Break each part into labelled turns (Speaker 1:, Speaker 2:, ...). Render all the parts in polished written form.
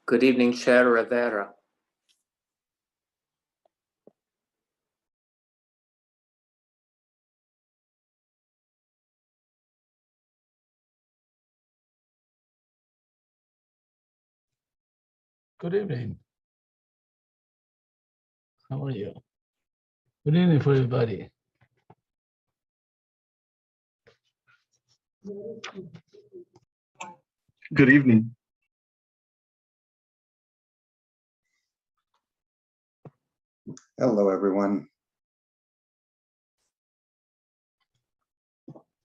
Speaker 1: Good evening, Chair Rivera.
Speaker 2: Good evening. How are you? Good evening for everybody.
Speaker 3: Good evening.
Speaker 4: Hello, everyone.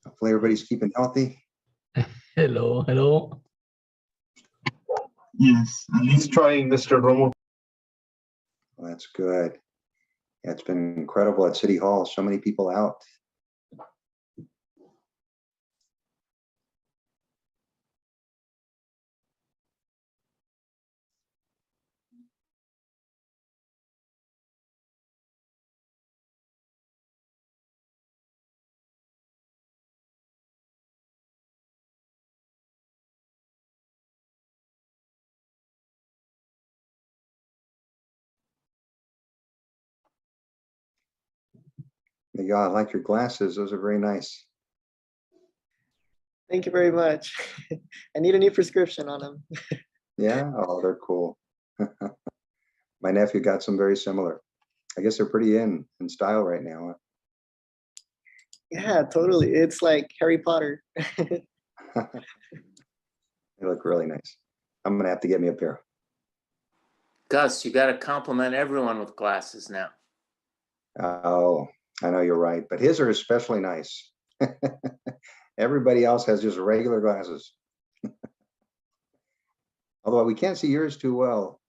Speaker 4: Hopefully everybody's keeping healthy.
Speaker 2: Hello, hello.
Speaker 3: Yes, at least trying, Mr. Romo.
Speaker 4: Well, that's good. Yeah, it's been incredible at City Hall. So many people out. Yeah, I like your glasses. Those are very nice.
Speaker 5: Thank you very much. I need a new prescription on them.
Speaker 4: Yeah, oh, they're cool. My nephew got some very similar. I guess they're pretty in style right now.
Speaker 5: Yeah, totally. It's like Harry Potter.
Speaker 4: They look really nice. I'm gonna have to get me a pair.
Speaker 1: Gus, you got to compliment everyone with glasses now.
Speaker 4: Oh, I know you're right, but his are especially nice. Everybody else has just regular glasses. Although we can't see yours too well,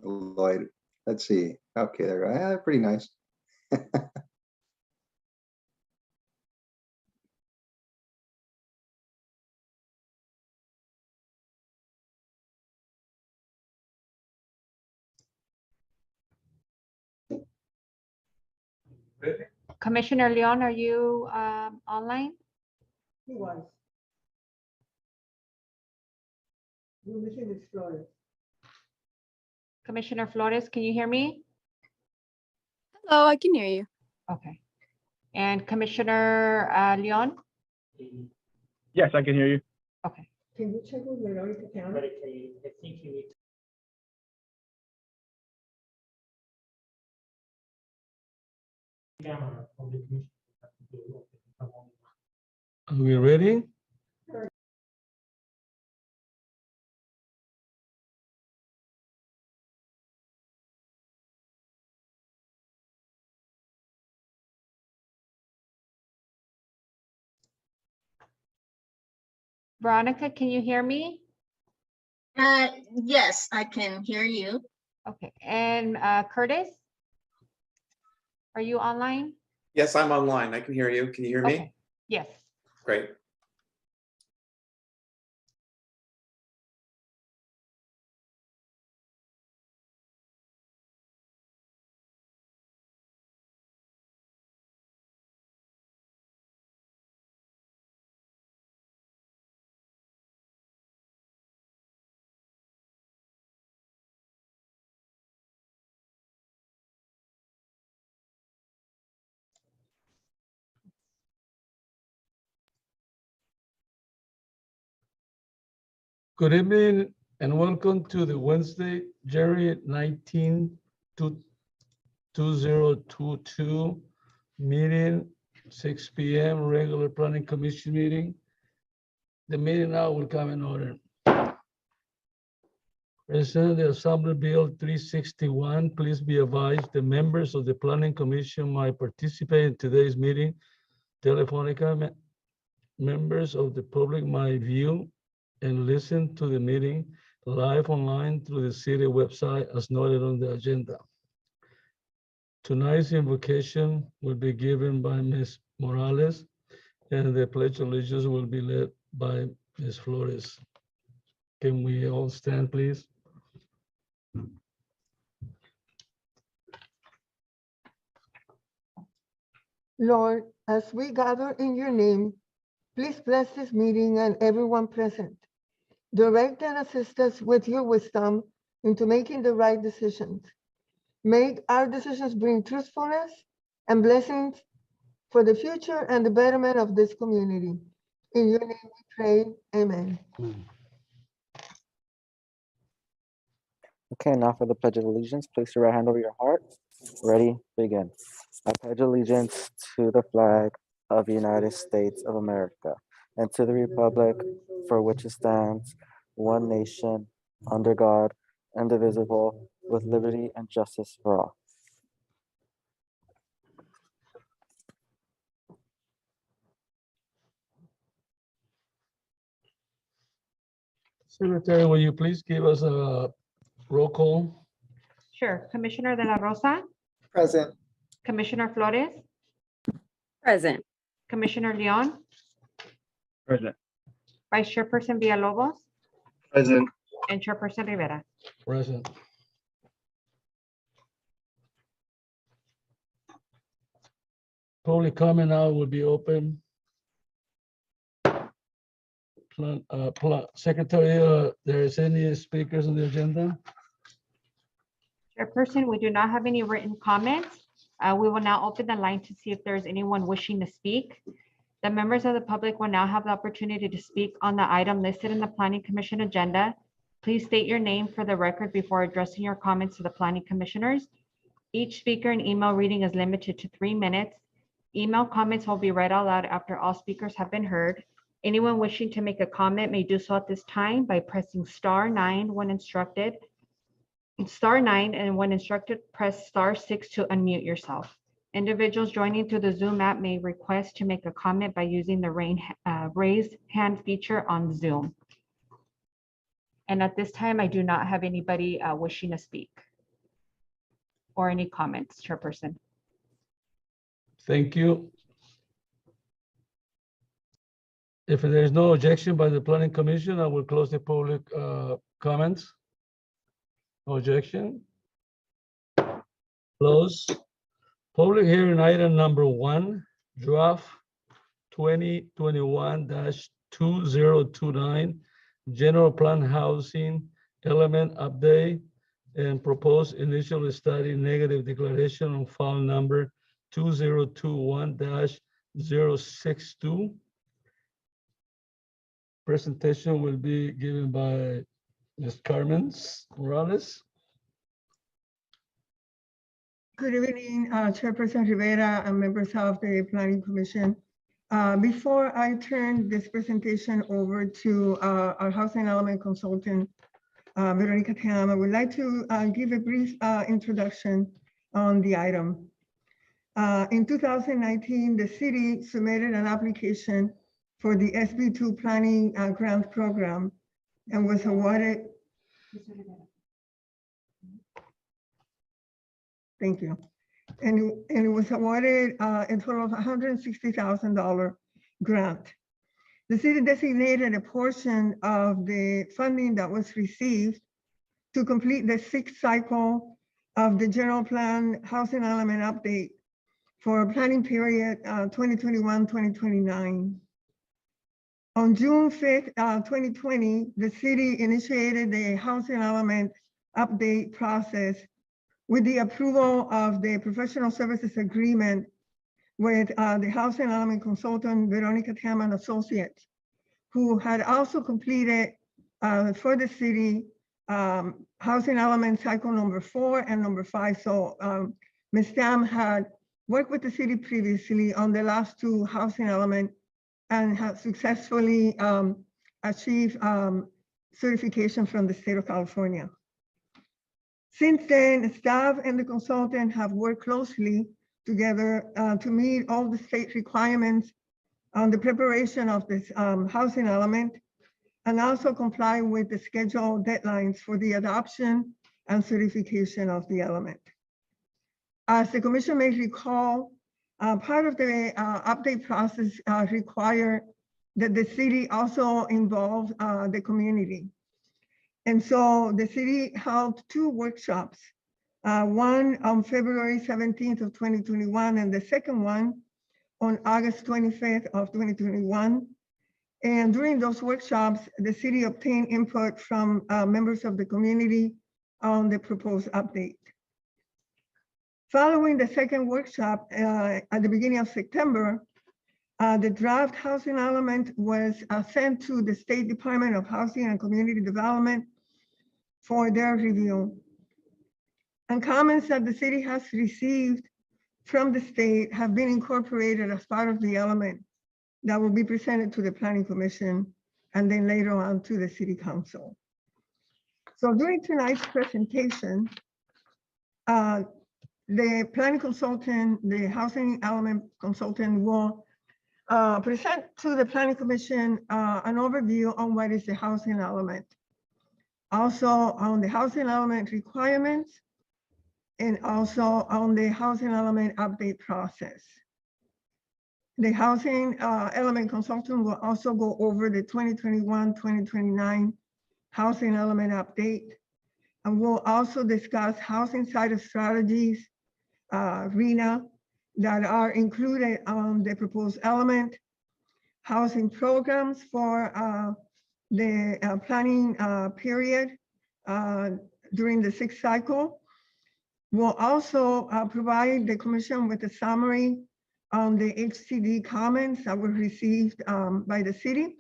Speaker 4: Lloyd. Let's see. Okay, there we go. Yeah, they're pretty nice.
Speaker 6: Commissioner Leon, are you online?
Speaker 7: He was. Your mission is Florence.
Speaker 6: Commissioner Flores, can you hear me?
Speaker 8: Hello, I can hear you.
Speaker 6: Okay. And Commissioner Leon?
Speaker 3: Yes, I can hear you.
Speaker 6: Okay.
Speaker 7: Can you check with Minority County?
Speaker 2: Are we ready?
Speaker 6: Veronica, can you hear me?
Speaker 9: Yes, I can hear you.
Speaker 6: Okay. And Curtis? Are you online?
Speaker 10: Yes, I'm online. I can hear you. Can you hear me?
Speaker 6: Okay. Yes.
Speaker 10: Great.
Speaker 2: Good evening and welcome to the Wednesday, January 19, 2022 meeting, 6 p.m. regular planning commission meeting. The meeting now will come in order. President of the Assembly Bill 361, please be advised the members of the Planning Commission might participate in today's meeting. Telefonica members of the public might view and listen to the meeting live online through the city website as noted on the agenda. Tonight's invocation will be given by Ms. Morales and the Pledge of Allegiance will be led by Ms. Flores. Can we all stand, please?
Speaker 7: Lord, as we gather in your name, please bless this meeting and everyone present. Direct and assist us with your wisdom into making the right decisions. Make our decisions bring truthfulness and blessings for the future and the betterment of this community. In your name we pray, amen.
Speaker 9: Okay, now for the Pledge of Allegiance, place your right hand over your heart. Ready, begin. I pledge allegiance to the flag of the United States of America and to the republic for which it stands, one nation, under God, indivisible, with liberty and justice for all.
Speaker 2: Secretary, will you please give us a roll call?
Speaker 6: Sure. Commissioner De La Rosa,
Speaker 5: Present.
Speaker 6: Commissioner Flores,
Speaker 8: Present.
Speaker 6: Commissioner Leon,
Speaker 3: Present.
Speaker 6: Vice Chairperson Villalobos,
Speaker 3: Present.
Speaker 6: and Chairperson Rivera.
Speaker 2: Present. Public comment now will be open. Secretary, there is any speakers on the agenda?
Speaker 6: Chairperson, we do not have any written comments. We will now open the line to see if there's anyone wishing to speak. The members of the public will now have the opportunity to speak on the item listed in the Planning Commission agenda. Please state your name for the record before addressing your comments to the Planning Commissioners. Each speaker and email reading is limited to 3 minutes. Email comments will be read out loud after all speakers have been heard. Anyone wishing to make a comment may do so at this time by pressing *9 when instructed. *9, and when instructed, press *6 to unmute yourself. Individuals joining through the Zoom app may request to make a comment by using the raise hand feature on Zoom. And at this time, I do not have anybody wishing to speak or any comments, Chairperson.
Speaker 2: Thank you. If there is no objection by the Planning Commission, I will close the public comments. No objection. Close. Public hearing item number 1, draft 2021-2029, general plan housing element update and proposed initial study negative declaration on file number 2021-062. Presentation will be given by Ms. Carmen Morales.
Speaker 7: Good evening, Chairperson Rivera and members of the Planning Commission. Before I turn this presentation over to our housing element consultant, Veronica Tam, I would like to give a brief introduction on the item. In 2019, the city submitted an application for the SB2 planning grant program and was awarded. Thank you. And it was awarded a total of $160,000 grant. The city designated a portion of the funding that was received to complete the 6th cycle of the general plan housing element update for planning period 2021-2029. On June 5th, 2020, the city initiated the housing element update process with the approval of the professional services agreement with the housing element consultant, Veronica Tam and Associates, who had also completed for the city housing element cycle number 4 and number 5. So Ms. Tam had worked with the city previously on the last 2 housing element and have successfully achieved certification from the state of California. Since then, staff and the consultant have worked closely together to meet all the state requirements on the preparation of this housing element and also comply with the scheduled deadlines for the adoption and certification of the element. As the commission may recall, part of the update process required that the city also involve the community. And so the city held 2 workshops, one on February 17th of 2021 and the second one on August 25th of 2021. And during those workshops, the city obtained input from members of the community on the proposed update. Following the second workshop at the beginning of September, the draft housing element was sent to the State Department of Housing and Community Development for their review. And comments that the city has received from the state have been incorporated as part of the element that will be presented to the Planning Commission and then later on to the City Council. So during tonight's presentation, the planning consultant, the housing element consultant will present to the Planning Commission an overview on what is the housing element. Also on the housing element requirements and also on the housing element update process. The housing element consultant will also go over the 2021-2029 housing element update. And we'll also discuss housing site strategies, RENA, that are included on the proposed element, housing programs for the planning period during the sixth cycle. We'll also provide the commission with a summary on the HCD comments that were received by the city.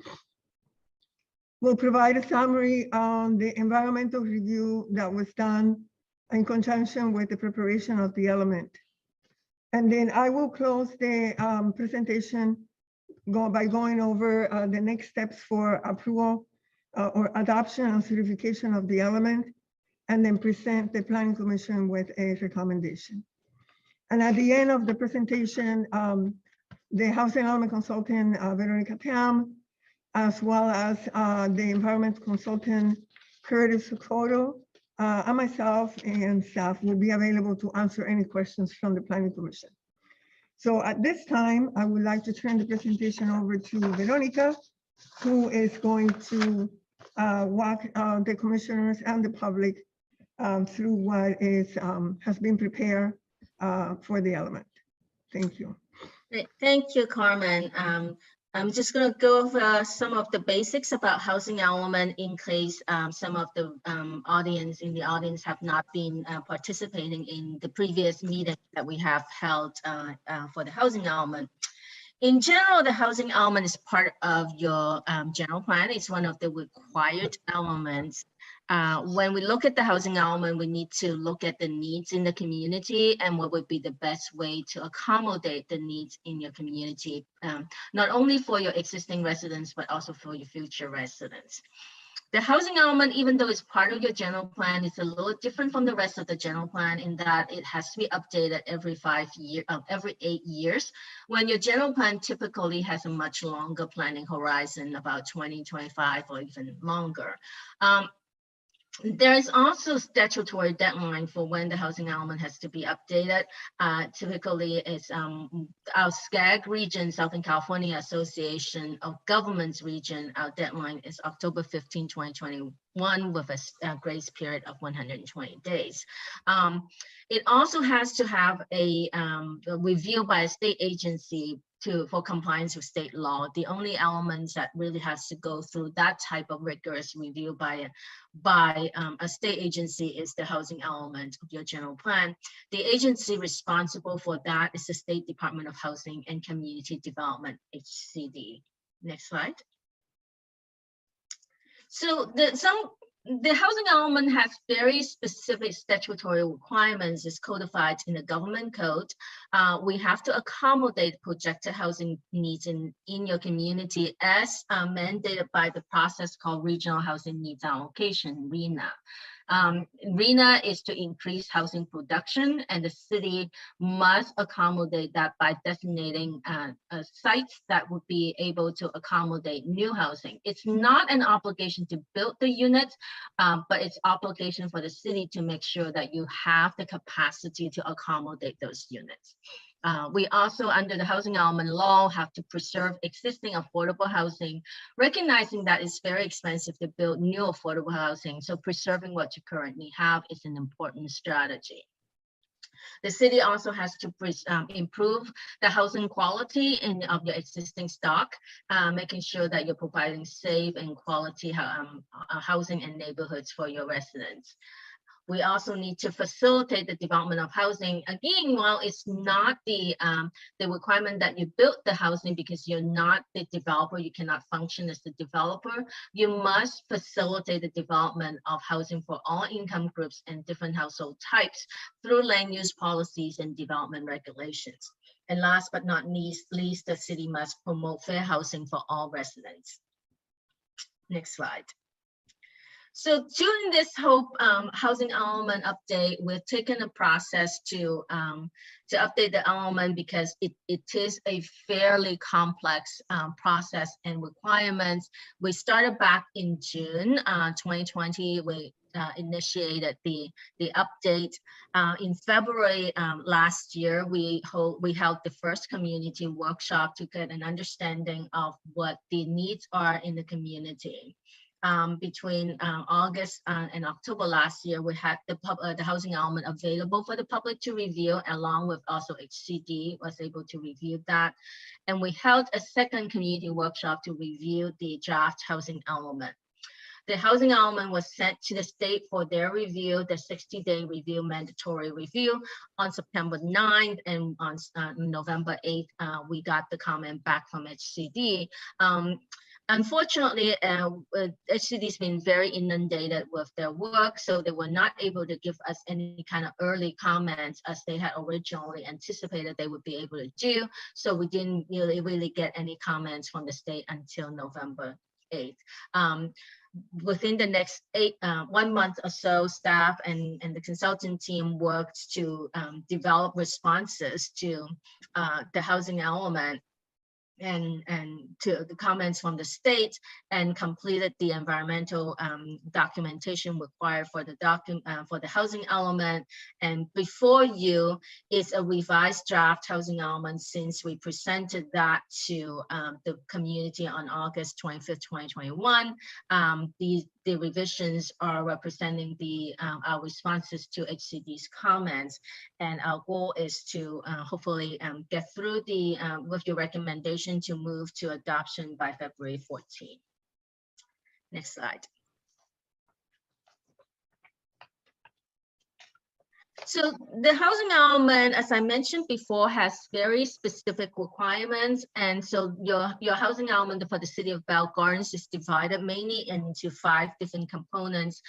Speaker 7: We'll provide a summary on the environmental review that was done in conjunction with the preparation of the element. And then I will close the presentation by going over the next steps for approval or adoption and certification of the element, and then present the Planning Commission with a recommendation. And at the end of the presentation, the housing element consultant, Veronica Tam, as well as the environment consultant, Curtis Sokoto, and myself and staff will be available to answer any questions from the Planning Commission. So at this time, I would like to turn the presentation over to Veronica, who is going to walk the commissioners and the public through what is has been prepared for the element. Thank you.
Speaker 11: Thank you, Carmen. I'm just going to go over some of the basics about housing element in case some of the audience have not been participating in the previous meeting that we have held for the housing element. In general, the housing element is part of your general plan. It's one of the required elements. When we look at the housing element, we need to look at the needs in the community and what would be the best way to accommodate the needs in your community, not only for your existing residents, but also for your future residents. The housing element, even though it's part of your general plan, is a little different from the rest of the general plan in that it has to be updated every 8 years, when your general plan typically has a much longer planning horizon, about 20, 25, or even longer. There is also statutory deadline for when the housing element has to be updated. Typically, it's our SCAG region, Southern California Association of Governments region. Our deadline is October 15, 2021, with a grace period of 120 days. It also has to have a review by a state agency for compliance with state law. The only elements that really has to go through that type of rigorous review by a state agency is the housing element of your general plan. The agency responsible for that is the State Department of Housing and Community Development, HCD. Next slide. So the housing element has very specific statutory requirements. It's codified in the government code. We have to accommodate projected housing needs in your community as mandated by the process called Regional Housing Needs Allocation, RHNA. RHNA is to increase housing production, and the city must accommodate that by designating sites that would be able to accommodate new housing. It's not an obligation to build the units, but it's obligation for the city to make sure that you have the capacity to accommodate those units. We also, under the housing element law, have to preserve existing affordable housing, recognizing that it's very expensive to build new affordable housing. So preserving what you currently have is an important strategy. The city also has to improve the housing quality of your existing stock, making sure that you're providing safe and quality housing and neighborhoods for your residents. We also need to facilitate the development of housing. Again, while it's not the requirement that you build the housing because you're not the developer, you cannot function as the developer, you must facilitate the development of housing for all income groups and different household types through land use policies and development regulations. And last but not least, the city must promote fair housing for all residents. Next slide. So during this whole housing element update, we've taken a process to update the element because it is a fairly complex process and requirements. We started back in June 2020. We initiated the update. In February last year, we held the first community workshop to get an understanding of what the needs are in the community. Between August and October last year, we had the housing element available for the public to review, along with also HCD was able to review that. And we held a second community workshop to review the draft housing element. The housing element was sent to the state for their review, the 60-day review, mandatory review on September 9th, and on November 8th, we got the comment back from HCD. Unfortunately, HCD has been very inundated with their work, so they were not able to give us any kind of early comments as they had originally anticipated they would be able to do. So we didn't really get any comments from the state until November 8th. Within the next 1 month or so, staff and the consultant team worked to develop responses to the housing element and to the comments from the state, and completed the environmental documentation required for the housing element. And before you is a revised draft housing element, since we presented that to the community on August 25th, 2021. The revisions are representing our responses to HCD's comments, and our goal is to hopefully get through with your recommendation to move to adoption by February 14. Next slide. So the housing element, as I mentioned before, has very specific requirements. And so your housing element for the city of Bell Gardens is divided mainly into 5 different components.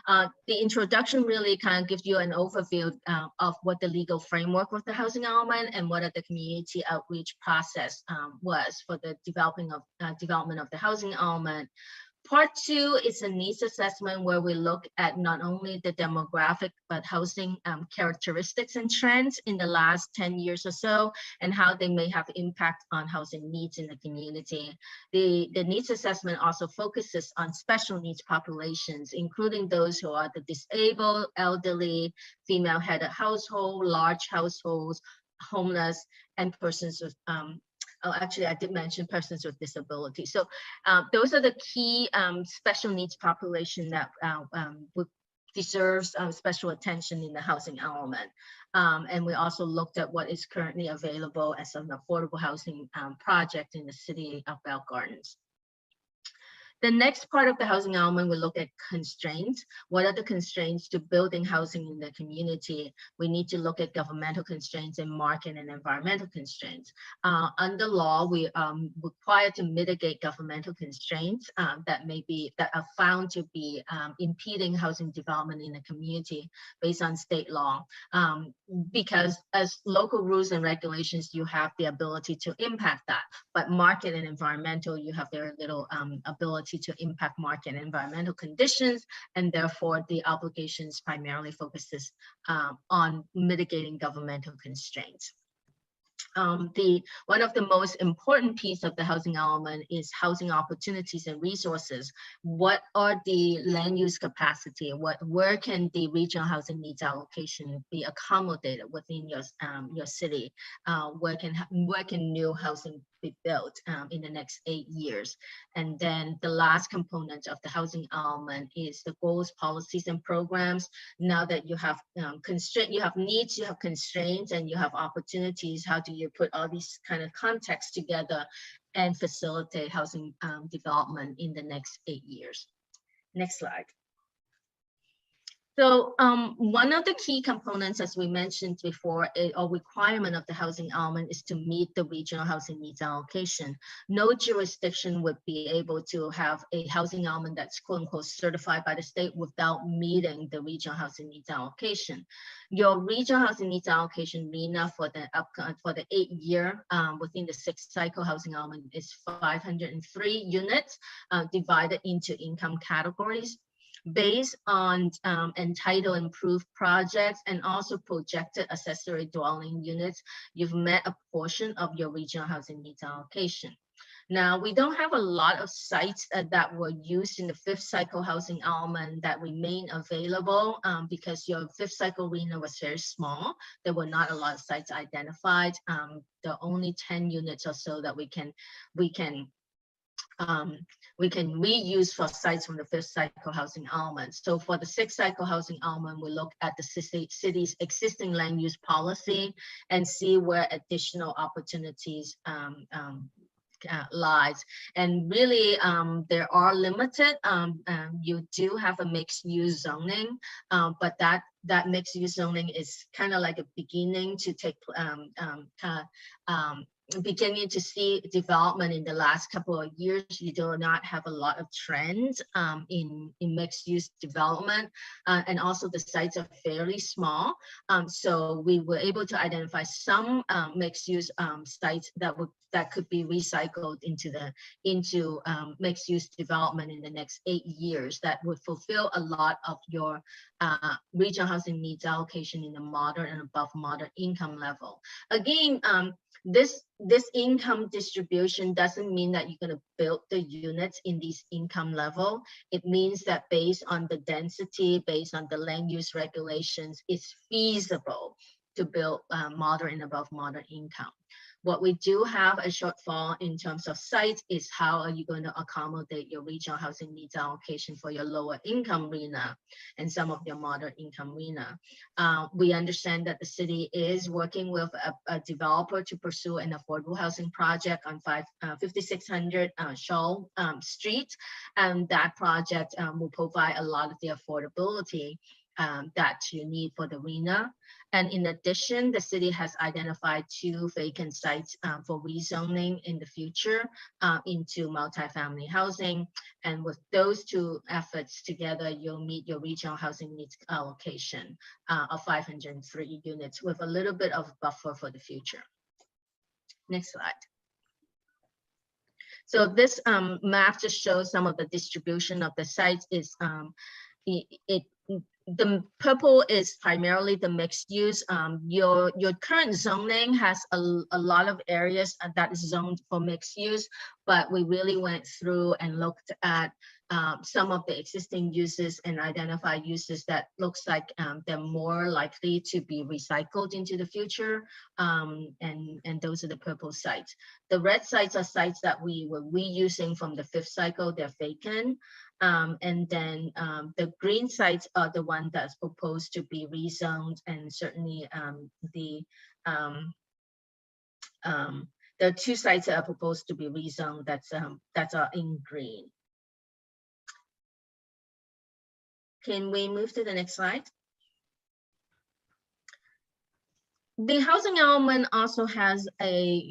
Speaker 11: The introduction really kind of gives you an overview of what the legal framework of the housing element and what the community outreach process was for the development of the housing element. Part 2 is a needs assessment where we look at not only the demographic, but housing characteristics and trends in the last 10 years or so, and how they may have impact on housing needs in the community. The needs assessment also focuses on special needs populations, including those who are the disabled, elderly, female-headed household, large households, homeless, and persons with actually, I did mention persons with disability. So those are the key special needs population that deserves special attention in the housing element. And we also looked at what is currently available as an affordable housing project in the city of Bell Gardens. The next part of the housing element, we look at constraints. What are the constraints to building housing in the community? We need to look at governmental constraints and market and environmental constraints. Under law, we are required to mitigate governmental constraints that are found to be impeding housing development in the community based on state law. Because as local rules and regulations, you have the ability to impact that, but market and environmental, you have very little ability to impact market and environmental conditions, and therefore the obligations primarily focuses on mitigating governmental constraints. One of the most important piece of the housing element is housing opportunities and resources. What are the land use capacity? Where can the regional housing needs allocation be accommodated within your city? Where can new housing be built in the next 8 years. And then the last component of the housing element is the goals, policies, and programs. Now that you have you have needs, you have constraints, and you have opportunities, how do you put all these kind of contexts together and facilitate housing development in the next 8 years? Next slide. So one of the key components, as we mentioned before, a requirement of the housing element is to meet the regional housing needs allocation. No jurisdiction would be able to have a housing element that's quote unquote certified by the state without meeting the regional housing needs allocation. Your regional housing needs allocation, RHNA, for the 8 year within the 6th cycle housing element is 503 units divided into income categories. Based on entitled improved projects and also projected accessory dwelling units, you've met a portion of your regional housing needs allocation. Now, we don't have a lot of sites that were used in the 5th cycle housing element that remain available because your 5th cycle RHNA was very small. There were not a lot of sites identified. There are only 10 units or so that we can reuse for sites from the 5th cycle housing element. So for the 6th cycle housing element, we look at the city's existing land use policy and see where additional opportunities lies. And really, there are limited. You do have a mixed use zoning, but that mixed use zoning is kind of like a beginning to take beginning to see development in the last couple of years. You do not have a lot of trends in mixed use development, and also the sites are fairly small. So we were able to identify some mixed use sites that could be recycled into mixed use development in the next 8 years that would fulfill a lot of your regional housing needs allocation in the moderate and above moderate income level. Again, this income distribution doesn't mean that you're going to build the units in these income level. It means that based on the density, based on the land use regulations, it's feasible to build moderate and above moderate income. What we do have a shortfall in terms of sites is how are you going to accommodate your regional housing needs allocation for your lower income RHNA and some of your moderate income RHNA. We understand that the city is working with a developer to pursue an affordable housing project on 5600 Shaw Street, and that project will provide a lot of the affordability that you need for the RHNA. And in addition, the city has identified 2 vacant sites for rezoning in the future into multifamily housing. And with those 2 efforts together, you'll meet your regional housing needs allocation of 503 units with a little bit of buffer for the future. Next slide. So this map just shows some of the distribution of the sites. The purple is primarily the mixed use. Your current zoning has a lot of areas that is zoned for mixed use, but we really went through and looked at some of the existing uses and identify uses that looks like they're more likely to be recycled into the future. And those are the purple sites. The red sites are sites that we were reusing from the 5th cycle, they're vacant. And then the green sites are the one that's proposed to be rezoned, and certainly there are 2 sites that are proposed to be rezoned that's in green. Can we move to the next slide? The housing element also has a,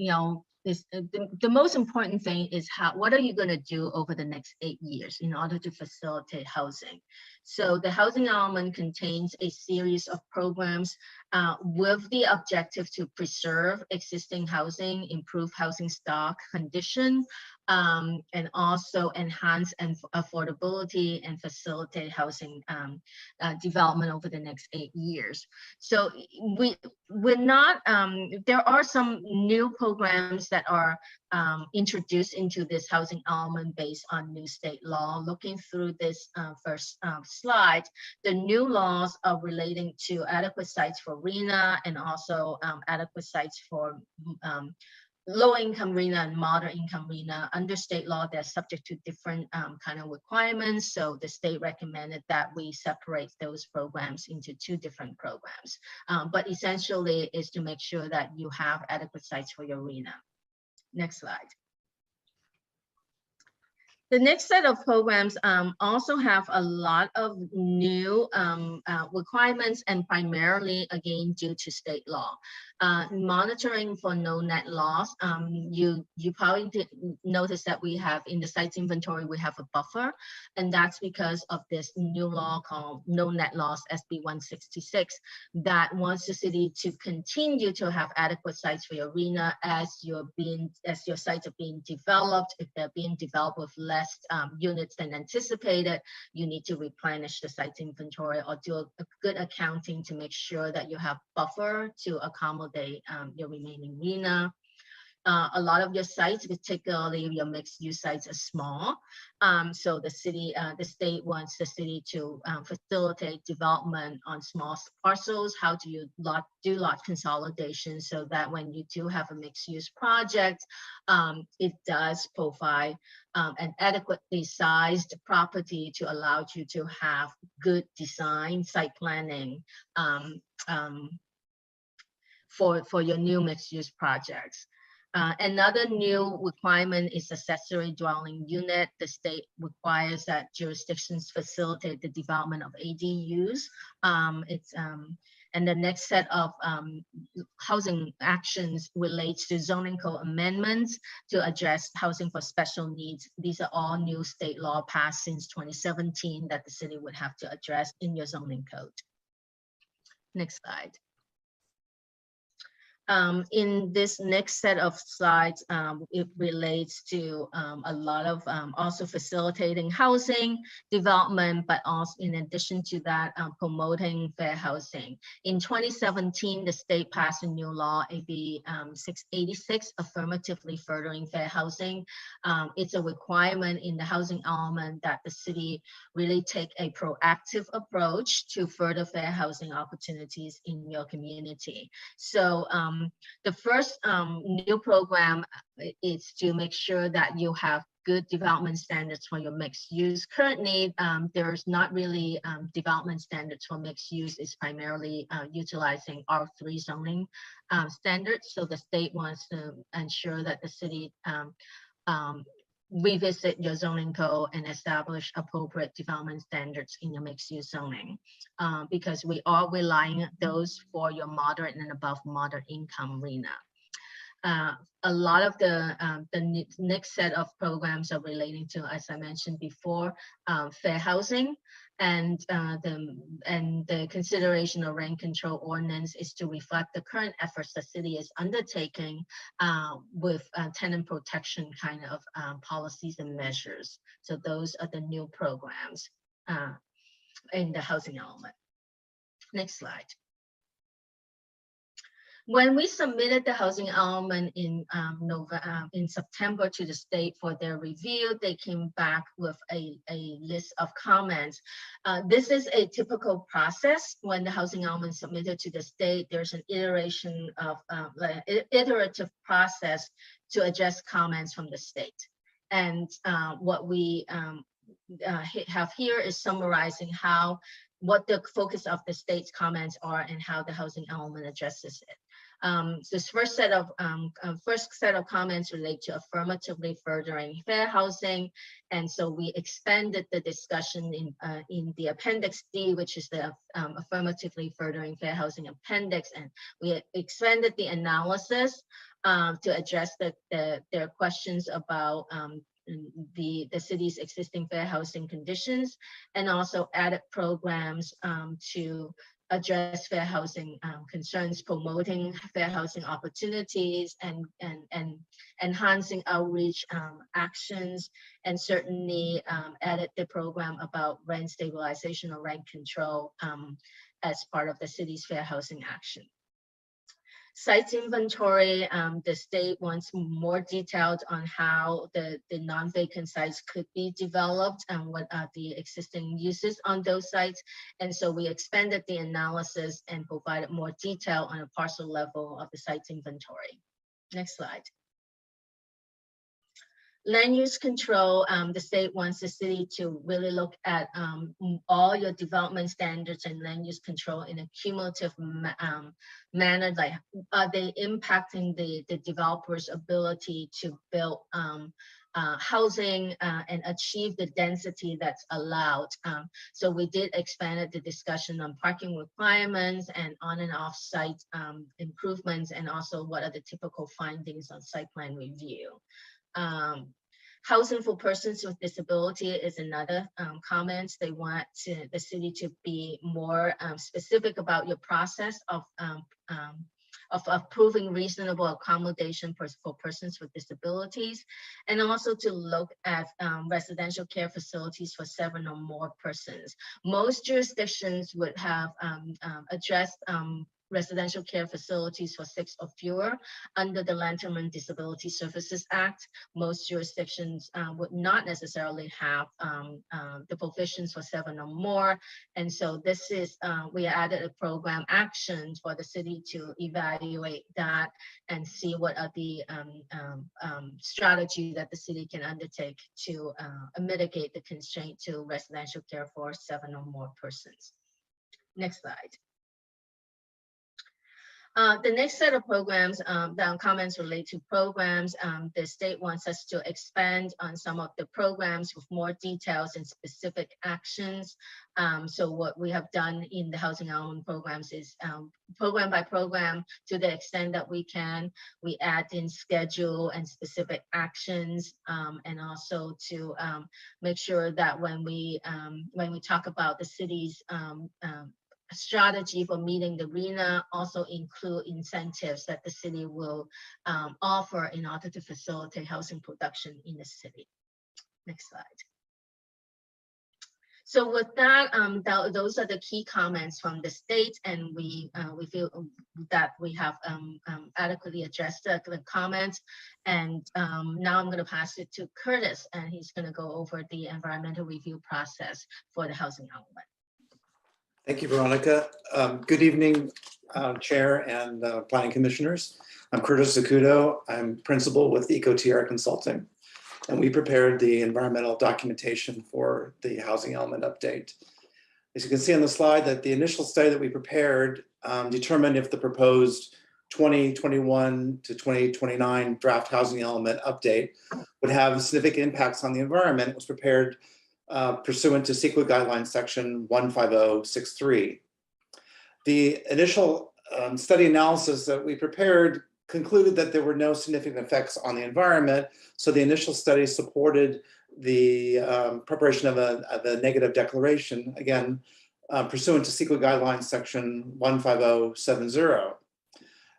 Speaker 11: the most important thing is what are you going to do over the next 8 years in order to facilitate housing? So the housing element contains a series of programs with the objective to preserve existing housing, improve housing stock condition, and also enhance affordability and facilitate housing development over the next 8 years. So we're not, there are some new programs that are introduced into this housing element based on new state law. Looking through this first slide, the new laws are relating to adequate sites for RHNA and also adequate sites for low-income RHNA and moderate-income RHNA, under state law, they're subject to different kind of requirements. So the state recommended that we separate those programs into 2 different programs. But essentially is to make sure that you have adequate sites for your RHNA. Next slide. The next set of programs also have a lot of new requirements, and primarily, again, due to state law. Monitoring for no net loss. You probably did notice that we have in the sites inventory, we have a buffer, and that's because of this new law called no net loss, SB 166, that wants the city to continue to have adequate sites for your RHNA as your sites are being developed. If they're being developed with less units than anticipated, you need to replenish the site inventory or do a good accounting to make sure that you have buffer to accommodate your remaining RHNA. A lot of your sites, particularly your mixed-use sites, are small. So the state wants the city to facilitate development on small parcels. How do you do lot consolidation so that when you do have a mixed-use project, it does provide an adequately sized property to allow you to have good design, site planning for your new mixed-use projects. Another new requirement is accessory dwelling unit. The state requires that jurisdictions facilitate the development of ADUs. And the next set of housing actions relates to zoning code amendments to address housing for special needs. These are all new state law passed since 2017 that the city would have to address in your zoning code. Next slide. In this next set of slides, it relates to a lot of also facilitating housing development, but also in addition to that, promoting fair housing. In 2017, the state passed a new law, AB 686, affirmatively furthering fair housing. It's a requirement in the housing element that the city really take a proactive approach to further fair housing opportunities in your community. So the first new program is to make sure that you have good development standards for your mixed use. Currently, there's not really development standards for mixed use. It's primarily utilizing R3 zoning standards. So the state wants to ensure that the city revisit your zoning code and establish appropriate development standards in your mixed use zoning, because we are relying those for your moderate and above moderate income RHNA. A lot of the next set of programs are relating to, as I mentioned before, fair housing, and the consideration of rent control ordinance is to reflect the current efforts the city is undertaking with tenant protection kind of policies and measures. So those are the new programs in the housing element. Next slide. When we submitted the housing element in September to the state for their review, they came back with a list of comments. This is a typical process when the housing element is submitted to the state. There's an iteration of iterative process to address comments from the state. And what we have here is summarizing what the focus of the state's comments are and how the housing element addresses it. This first set of comments relate to affirmatively furthering fair housing, and so we expanded the discussion in the Appendix D, which is the affirmatively furthering fair housing appendix, and we expanded the analysis to address their questions about the city's existing fair housing conditions, and also added programs to address fair housing concerns, promoting fair housing opportunities, and enhancing outreach actions, and certainly added the program about rent stabilization or rent control as part of the city's fair housing action. Sites inventory, the state wants more detailed on how the non-vacant sites could be developed and what are the existing uses on those sites. And so we expanded the analysis and provided more detail on a parcel level of the sites inventory. Next slide. Land use control, the state wants the city to really look at all your development standards and land use control in a cumulative manner. Like, are they impacting the developer's ability to build housing and achieve the density that's allowed? So we did expand the discussion on parking requirements and on and off site improvements, and also what are the typical findings on site plan review. Housing for persons with disability is another comment. They want the city to be more specific about your process of approving reasonable accommodation for persons with disabilities, and also to look at residential care facilities for 7 or more persons. Most jurisdictions would have addressed residential care facilities for 6 or fewer under the Long-Term and Disability Services Act. Most jurisdictions would not necessarily have the provisions for 7 or more. And so this is, we added a program action for the city to evaluate that and see what are the strategy that the city can undertake to mitigate the constraint to residential care for 7 or more persons. Next slide. The next set of programs, the comments relate to programs. The state wants us to expand on some of the programs with more details and specific actions. So what we have done in the housing element programs is program by program, to the extent that we can, we add in schedule and specific actions, and also to make sure that when we talk about the city's strategy for meeting the RHNA, also include incentives that the city will offer in order to facilitate housing production in the city. Next slide. So with that, those are the key comments from the state, and we feel that we have adequately addressed the comments. And now I'm going to pass it to Curtis, and he's going to go over the environmental review process for the housing element.
Speaker 10: Thank you, Veronica. Good evening, Chair and Planning Commissioners. I'm Curtis Zacuto. I'm principal with EcoTR Consulting, and we prepared the environmental documentation for the housing element update. As you can see on the slide, that the initial study that we prepared determined if the proposed 2021 to 2029 draft housing element update would have significant impacts on the environment. It was prepared pursuant to CEQA guidelines section 15063. The initial study analysis that we prepared concluded that there were no significant effects on the environment. So the initial study supported the preparation of a negative declaration, again, pursuant to CEQA guidelines section 15070.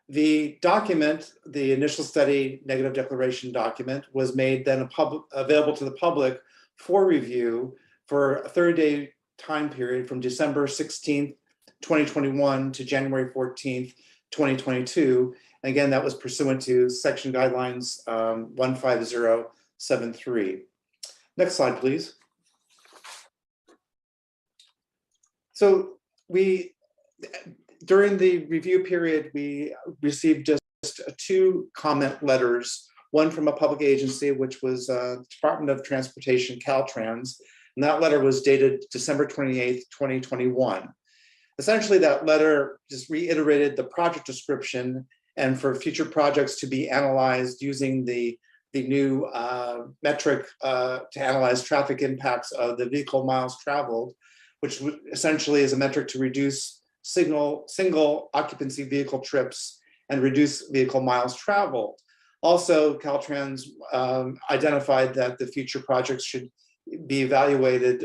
Speaker 10: The document, the initial study negative declaration document, was made then available to the public for review for a 30-day time period from December 16th, 2021 to January 14th, 2022. And again, that was pursuant to section guidelines 15073. Next slide, please. So during the review period, we received just 2 comment letters, one from a public agency, which was Department of Transportation, Caltrans, and that letter was dated December 28th, 2021. Essentially, that letter just reiterated the project description and for future projects to be analyzed using the new metric to analyze traffic impacts of the vehicle miles traveled, which essentially is a metric to reduce single occupancy vehicle trips and reduce vehicle miles traveled. Also, Caltrans identified that the future projects should be evaluated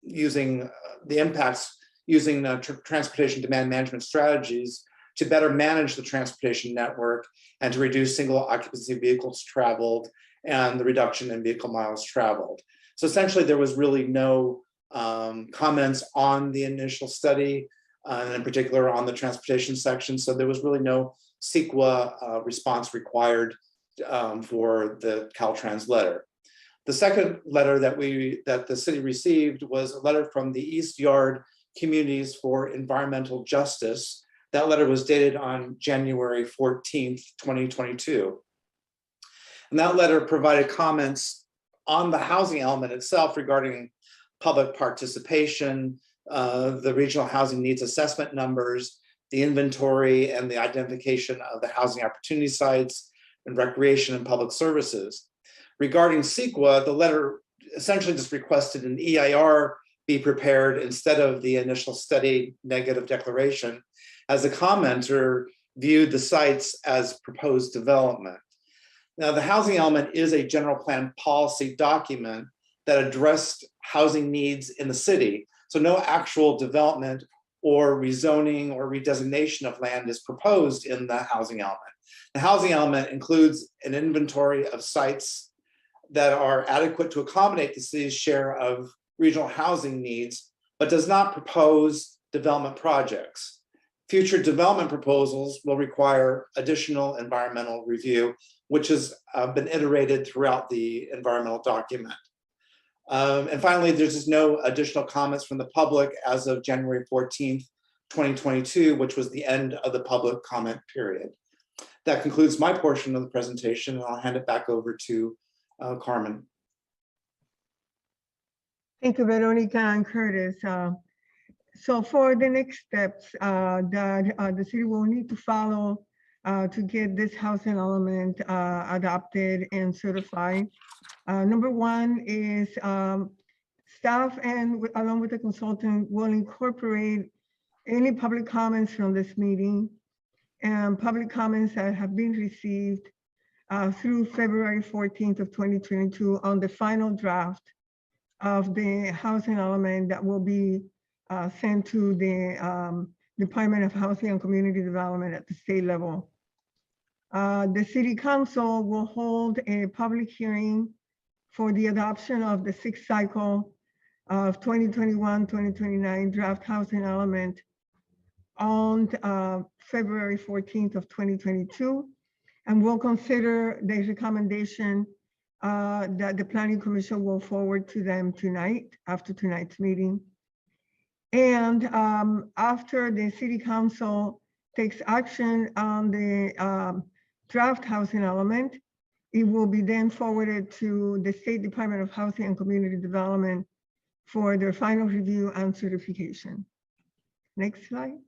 Speaker 10: using the impacts using transportation demand management strategies to better manage the transportation network and to reduce single occupancy vehicles traveled and the reduction in vehicle miles traveled. So essentially, there was really no comments on the initial study, and in particular on the transportation section. So there was really no CEQA response required for the Caltrans letter. The second letter that the city received was a letter from the East Yard Communities for Environmental Justice. That letter was dated on January 14th, 2022. And that letter provided comments on the housing element itself regarding public participation, the regional housing needs assessment numbers, the inventory and the identification of the housing opportunity sites, and recreation and public services. Regarding CEQA, the letter essentially just requested an EIR be prepared instead of the initial study negative declaration, as the commenter viewed the sites as proposed development. Now, the housing element is a general plan policy document that addressed housing needs in the city. So no actual development or rezoning or redesignation of land is proposed in the housing element. The housing element includes an inventory of sites that are adequate to accommodate the city's share of regional housing needs, but does not propose development projects. Future development proposals will require additional environmental review, which has been iterated throughout the environmental document. And finally, there's just no additional comments from the public as of January 14th, 2022, which was the end of the public comment period. That concludes my portion of the presentation, and I'll hand it back over to Carmen.
Speaker 7: Thank you, Veronica and Curtis. So for the next steps that the city will need to follow to get this housing element adopted and certified. Number one is staff and along with the consultant will incorporate any public comments from this meeting and public comments that have been received through February 14th of 2022 on the final draft of the housing element that will be sent to the Department of Housing and Community Development at the state level. The City Council will hold a public hearing for the adoption of the sixth cycle of 2021-2029 draft housing element on February 14th of 2022. And we'll consider the recommendation that the Planning Commission will forward to them tonight, after tonight's meeting. And after the City Council takes action on the draft housing element, it will be then forwarded to the State Department of Housing and Community Development for their final review and certification. Next slide.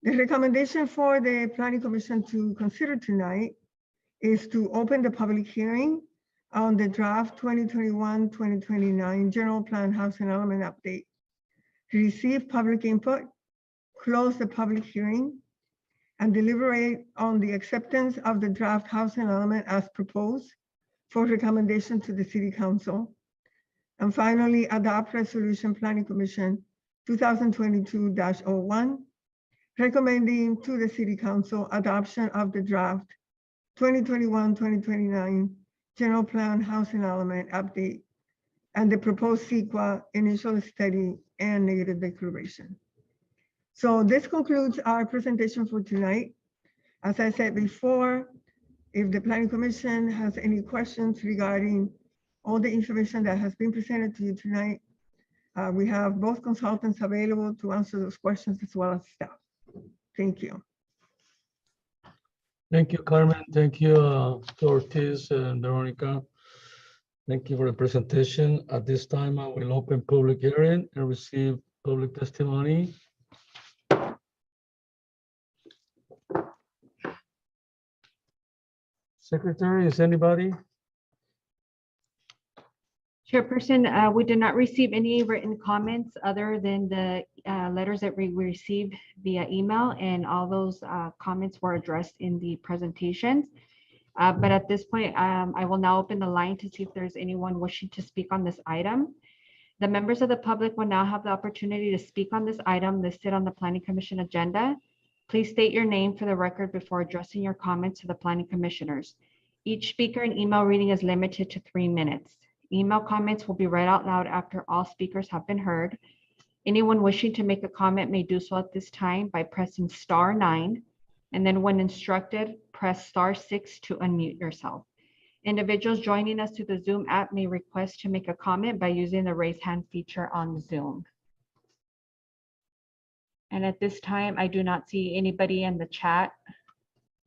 Speaker 7: The recommendation for the Planning Commission to consider tonight is to open the public hearing on the draft 2021-2029 General Plan Housing Element Update, receive public input, close the public hearing, and deliberate on the acceptance of the draft housing element as proposed for recommendation to the City Council. And finally, adopt Resolution Planning Commission 2022-01, recommending to the City Council adoption of the draft 2021-2029 General Plan Housing Element Update and the proposed CEQA initial study and negative declaration. So this concludes our presentation for tonight. As I said before, if the Planning Commission has any questions regarding all the information that has been presented to you tonight, we have both consultants available to answer those questions as well as staff. Thank you.
Speaker 2: Thank you, Carmen. Thank you, Ortiz and Veronica. Thank you for the presentation. At this time, I will open public hearing and receive public testimony. Secretary, is anybody?
Speaker 6: Chairperson, we did not receive any written comments other than the letters that we received via email, and all those comments were addressed in the presentations. But at this point, I will now open the line to see if there's anyone wishing to speak on this item. The members of the public will now have the opportunity to speak on this item listed on the Planning Commission agenda. Please state your name for the record before addressing your comments to the Planning Commissioners. Each speaker and email reading is limited to 3 minutes. Email comments will be read out loud after all speakers have been heard. Anyone wishing to make a comment may do so at this time by pressing *9, and then when instructed, press *6 to unmute yourself. Individuals joining us through the Zoom app may request to make a comment by using the raise hand feature on Zoom. And at this time, I do not see anybody in the chat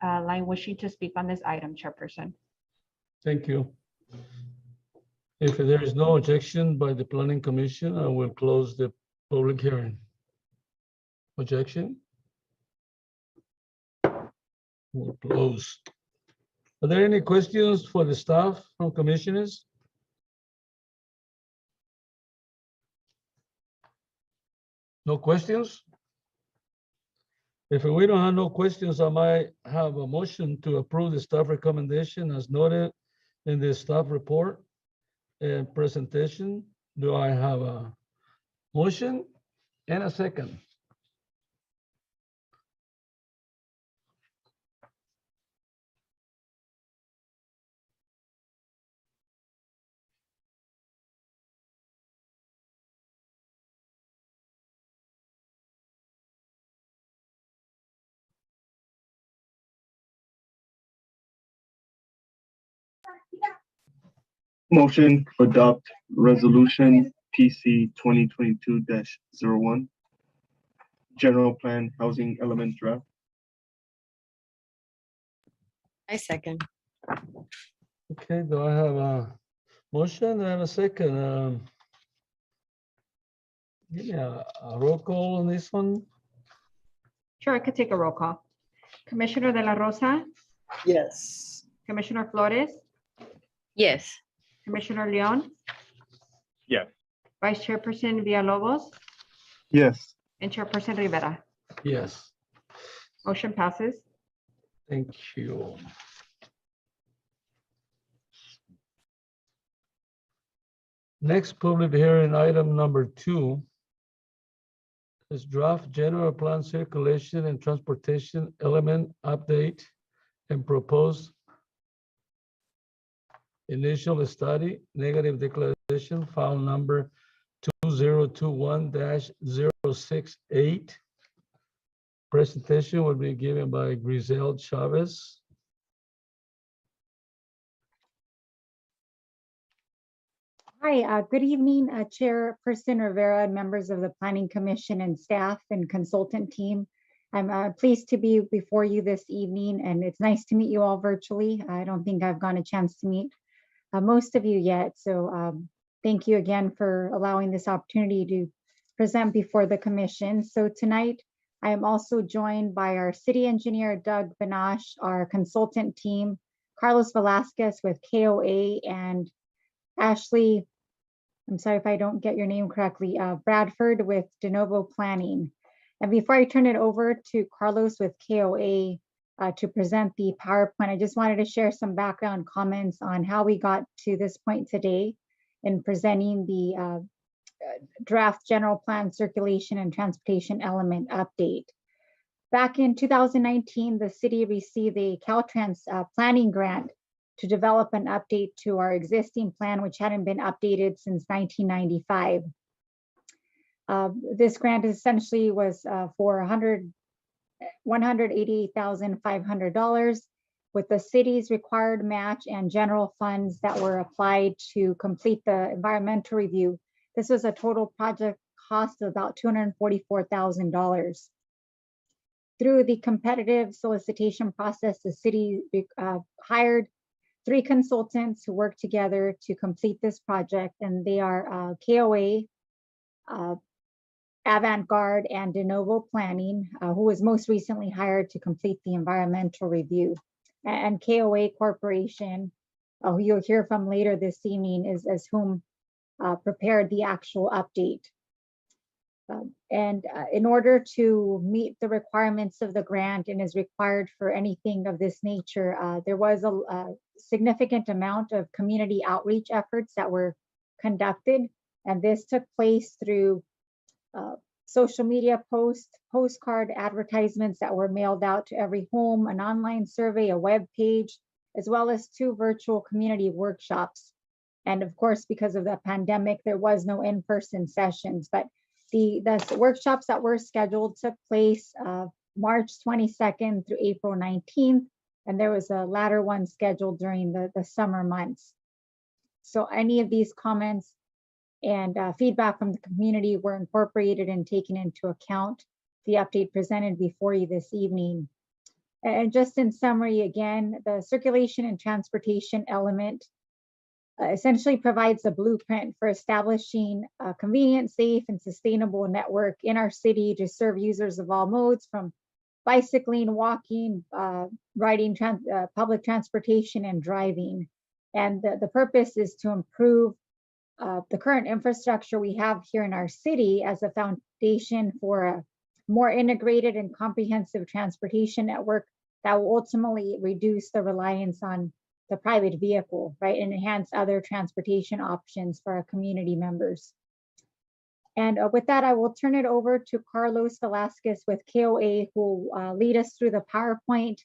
Speaker 6: line wishing to speak on this item, Chairperson.
Speaker 2: Thank you. If there is no objection by the Planning Commission, I will close the public hearing. Objection? We'll close. Are there any questions for the staff from commissioners? No questions? If we don't have no questions, I might have a motion to approve the staff recommendation as noted in the staff report and presentation. Do I have a motion and a second?
Speaker 3: Motion to adopt resolution PC 2022-01. General plan housing element draft.
Speaker 8: I second.
Speaker 2: Okay, do I have a motion and a second? Give me a roll call on this one.
Speaker 6: Sure, I could take a roll call. Commissioner De La Rosa,
Speaker 5: Yes.
Speaker 6: Commissioner Flores,
Speaker 8: Yes.
Speaker 6: Commissioner Leon,
Speaker 3: Yes.
Speaker 6: Vice Chairperson Villalobos,
Speaker 3: Yes.
Speaker 6: and Chairperson Rivera.
Speaker 2: Yes,
Speaker 6: Motion passes.
Speaker 2: thank you. Next public hearing, item number 2 is draft general plan circulation and transportation element update and proposed initial study, negative declaration, file number 2021-068. Presentation will be given by Grisel Chavez.
Speaker 12: Hi, good evening, Chairperson Rivera and members of the Planning Commission and staff and consultant team. I'm pleased to be before you this evening, and it's nice to meet you all virtually. I don't think I've gotten a chance to meet most of you yet, so thank you again for allowing this opportunity to present before the commission. So tonight, I am also joined by our city engineer, Doug Benash, our consultant team, Carlos Velazquez with KOA, and Ashley, I'm sorry if I don't get your name correctly, Bradford with De Novo Planning. And before I turn it over to Carlos with KOA to present the PowerPoint, I just wanted to share some background comments on how we got to this point today in presenting the draft general plan circulation and transportation element update. Back in 2019, the city received a Caltrans planning grant to develop an update to our existing plan, which hadn't been updated since 1995. This grant essentially was for $188,500 with the city's required match and general funds that were applied to complete the environmental review. This was a total project cost of about $244,000. Through the competitive solicitation process, the city hired 3 consultants who work together to complete this project, and they are KOA, Avant-Garde, and De Novo Planning, who was most recently hired to complete the environmental review. And KOA Corporation, who you'll hear from later this evening, is whom prepared the actual update. In order to meet the requirements of the grant and is required for anything of this nature, there was a significant amount of community outreach efforts that were conducted. And this took place through social media posts, postcard advertisements that were mailed out to every home, an online survey, a web page, as well as 2 virtual community workshops. And of course, because of the pandemic, there was no in-person sessions, but the workshops that were scheduled took place March 22nd through April 19th, and there was a latter one scheduled during the summer months. So any of these comments and feedback from the community were incorporated and taken into account. The update presented before you this evening. And just in summary, again, the circulation and transportation element essentially provides a blueprint for establishing a convenient, safe, and sustainable network in our city to serve users of all modes, from bicycling, walking, riding, public transportation, and driving. And the purpose is to improve the current infrastructure we have here in our city as a foundation for a more integrated and comprehensive transportation network that will ultimately reduce the reliance on the private vehicle, right, and enhance other transportation options for our community members. And with that, I will turn it over to Carlos Velazquez with KOA, who will lead us through the PowerPoint.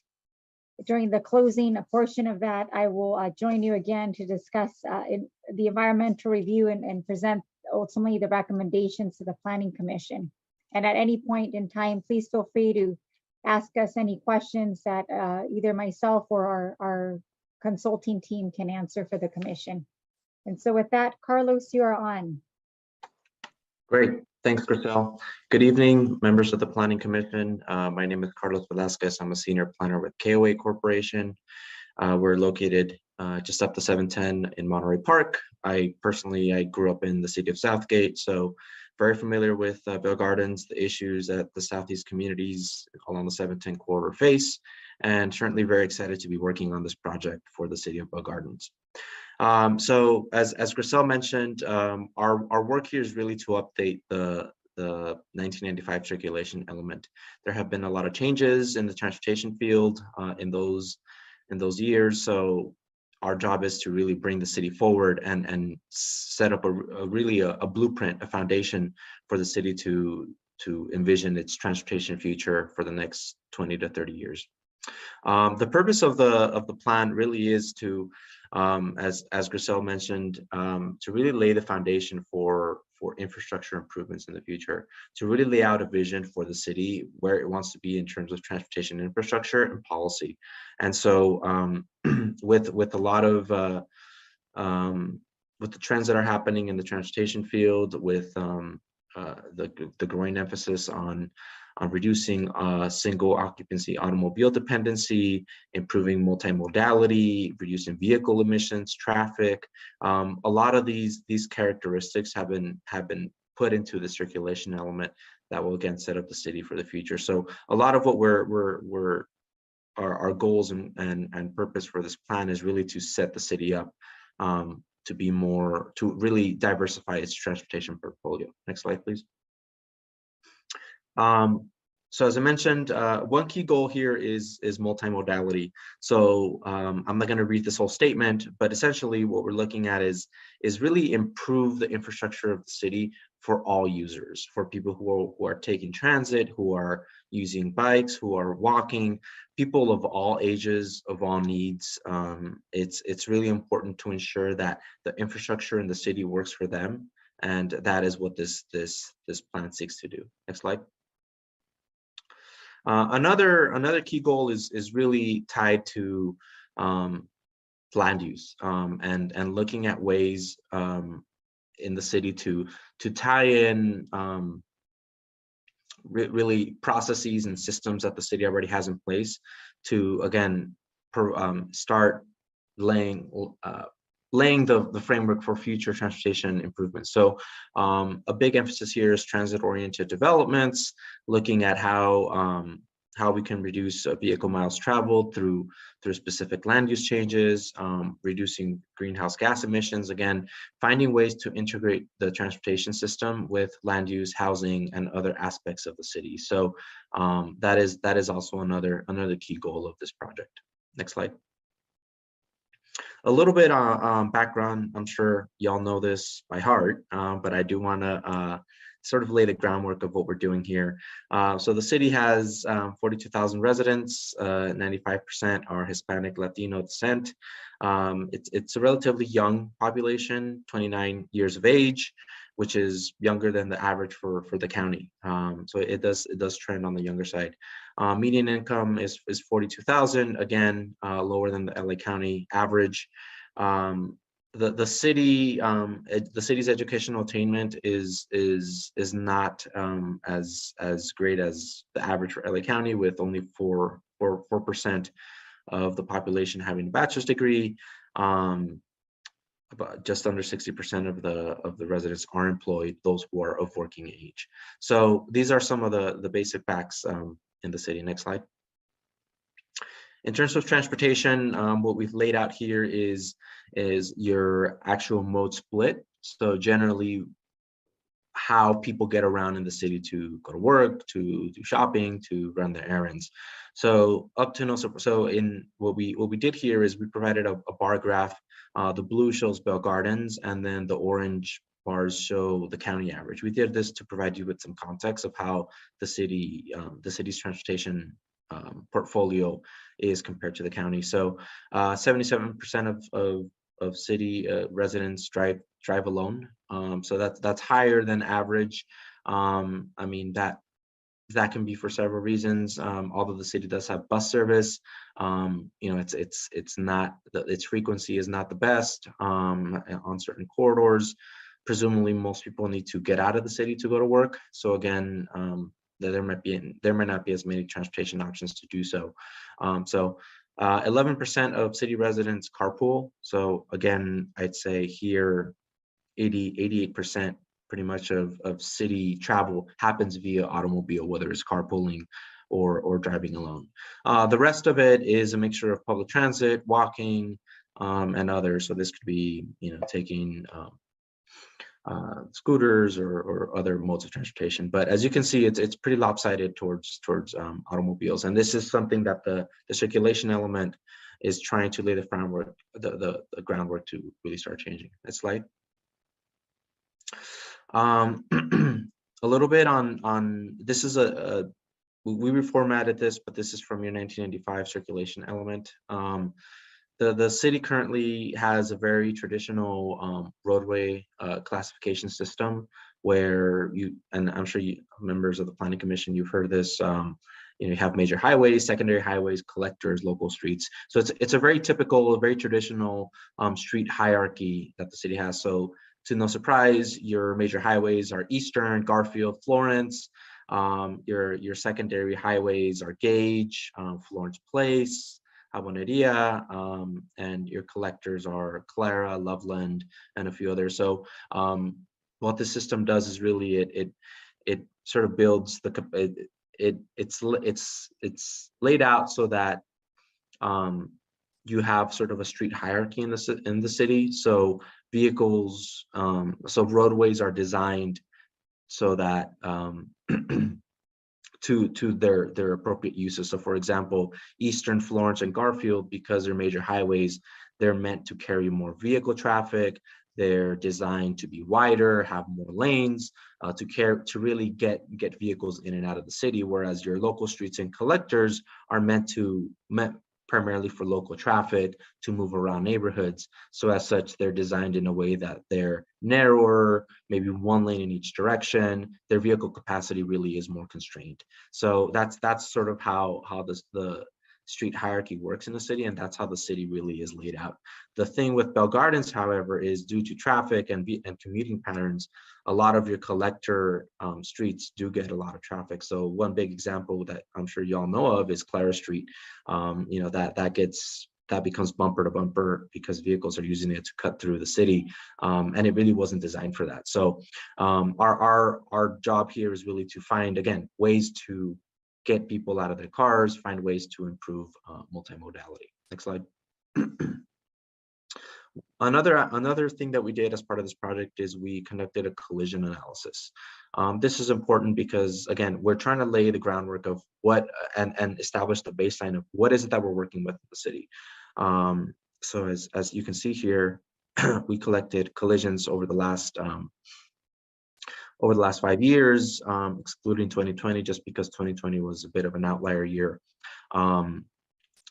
Speaker 12: During the closing portion of that, I will join you again to discuss the environmental review and present ultimately the recommendations to the Planning Commission. And at any point in time, please feel free to ask us any questions that either myself or our consulting team can answer for the commission. And so with that, Carlos, you are on.
Speaker 13: Great, thanks, Grisel. Good evening, members of the Planning Commission. My name is Carlos Velazquez. I'm a senior planner with KOA Corporation. We're located just up the 710 in Monterey Park. I grew up in the city of Southgate, so very familiar with Bell Gardens, the issues that the Southeast communities along the 710 corridor face, and certainly very excited to be working on this project for the city of Bell Gardens. So as Grisel mentioned, our work here is really to update the 1995 circulation element. There have been a lot of changes in the transportation field in those years. So our job is to really bring the city forward and set up a blueprint, a foundation for the city to envision its transportation future for the next 20 to 30 years. The purpose of the plan really is to, as Grisel mentioned, to really lay the foundation for infrastructure improvements in the future, to really lay out a vision for the city where it wants to be in terms of transportation infrastructure and policy. And so with a lot of with the trends that are happening in the transportation field, with the growing emphasis on reducing single occupancy automobile dependency, improving multimodality, reducing vehicle emissions, traffic. A lot of these characteristics have been put into the circulation element that will again set up the city for the future. So a lot of what our goals and purpose for this plan is really to set the city up to really diversify its transportation portfolio. Next slide, please. So as I mentioned, one key goal here is multimodality. So I'm not going to read this whole statement, but essentially what we're looking at is really improve the infrastructure of the city for all users, for people who are taking transit, who are using bikes, who are walking, people of all ages, of all needs. It's really important to ensure that the infrastructure in the city works for them, and that is what this plan seeks to do. Next slide. Another key goal is really tied to land use and looking at ways in the city to tie in really processes and systems that the city already has in place to again start laying the framework for future transportation improvements. So a big emphasis here is transit-oriented developments, looking at how we can reduce vehicle miles traveled through specific land use changes, reducing greenhouse gas emissions, again, finding ways to integrate the transportation system with land use, housing, and other aspects of the city. So that is also another key goal of this project. Next slide. A little bit on background. I'm sure y'all know this by heart, but I do want to sort of lay the groundwork of what we're doing here. So the city has 42,000 residents, 95% are Hispanic Latino descent. It's a relatively young population, 29 years of age, which is younger than the average for the county. So it does trend on the younger side. Median income is 42,000, again, lower than the LA County average. The city's educational attainment is not as great as the average for LA County, with only 4% of the population having a bachelor's degree. About just under 60% of the residents are employed, those who are of working age. So these are some of the basic facts in the city. Next slide. In terms of transportation, what we've laid out here is your actual mode split. So generally, how people get around in the city to go to work, to do shopping, to run their errands. So up to so in what we did here is we provided a bar graph. The blue shows Bell Gardens, and then the orange bars show the county average. We did this to provide you with some context of how the city's transportation portfolio is compared to the county. So 77% of city residents drive alone. So that's higher than average. I mean, that can be for several reasons. Although the city does have bus service, you know, it's not, its frequency is not the best on certain corridors. Presumably, most people need to get out of the city to go to work. So again, there might not be as many transportation options to do so. 11% of city residents carpool. So again, I'd say here 88% pretty much of city travel happens via automobile, whether it's carpooling or driving alone. The rest of it is a mixture of public transit, walking, and others. So this could be, you know, taking scooters or other modes of transportation. But as you can see, it's pretty lopsided towards automobiles. And this is something that the circulation element is trying to lay the groundwork, the groundwork to really start changing. Next slide. A little bit on this is we reformatted this, but this is from your 1995 circulation element. The city currently has a very traditional roadway classification system where and I'm sure you members of the Planning Commission, you've heard this, you know, you have major highways, secondary highways, collectors, local streets. So it's a very typical, very traditional street hierarchy that the city has. So to no surprise, your major highways are Eastern, Garfield, Florence. Your secondary highways are Gage, Florence Place, Jaboneria, and your collectors are Clara, Loveland, and a few others. So what the system does is really it sort of builds it's laid out so that you have sort of a street hierarchy in the city. So vehicles, so roadways are designed so that to their appropriate uses. So for example, Eastern, Florence, and Garfield, because they're major highways, they're meant to carry more vehicle traffic. They're designed to be wider, have more lanes, to really get vehicles in and out of the city. Whereas your local streets and collectors are meant primarily for local traffic to move around neighborhoods. So as such, they're designed in a way that they're narrower, maybe one lane in each direction. Their vehicle capacity really is more constrained. So that's sort of how the street hierarchy works in the city, and that's how the city really is laid out. The thing with Bell Gardens, however, is due to traffic and commuting patterns, a lot of your collector streets do get a lot of traffic. So one big example that I'm sure you all know of is Clara Street. You know, that becomes bumper to bumper because vehicles are using it to cut through the city, and it really wasn't designed for that. So our job here is really to find, again, ways to get people out of their cars, find ways to improve multimodality. Next slide. Another thing that we did as part of this project is we conducted a collision analysis. This is important because, again, we're trying to lay the groundwork of what and establish the baseline of what is it that we're working with in the city. So as you can see here, we collected collisions over the last 5 years, excluding 2020, just because 2020 was a bit of an outlier year.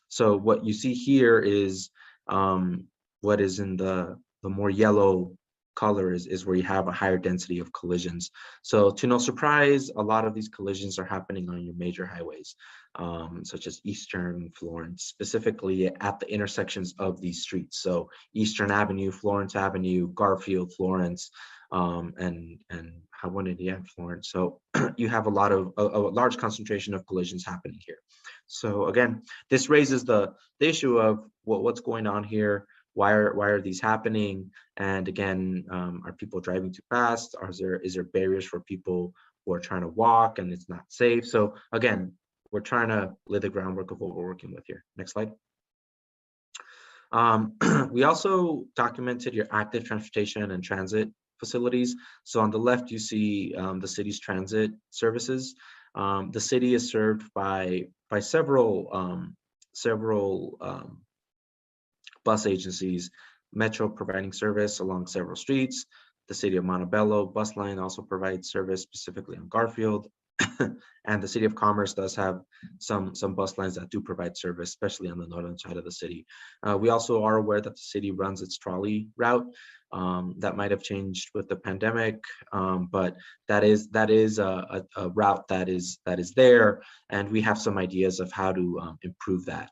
Speaker 13: So what you see here is what is in the more yellow color is where you have a higher density of collisions. So to no surprise, a lot of these collisions are happening on your major highways, such as Eastern, Florence, specifically at the intersections of these streets. So Eastern Avenue, Florence Avenue, Garfield, Florence, and Jaboneria and Florence. So you have a large concentration of collisions happening here. So again, this raises the issue of what's going on here. Why are these happening? And again, are people driving too fast? Is there barriers for people who are trying to walk and it's not safe? So again, we're trying to lay the groundwork of what we're working with here. Next slide. We also documented your active transportation and transit facilities. So on the left, you see the city's transit services. The city is served by several bus agencies, Metro providing service along several streets. The city of Montebello bus line also provides service specifically on Garfield. And the City of Commerce does have some bus lines that do provide service, especially on the northern side of the city. We also are aware that the city runs its trolley route. That might have changed with the pandemic, but that is a route that is there, and we have some ideas of how to improve that.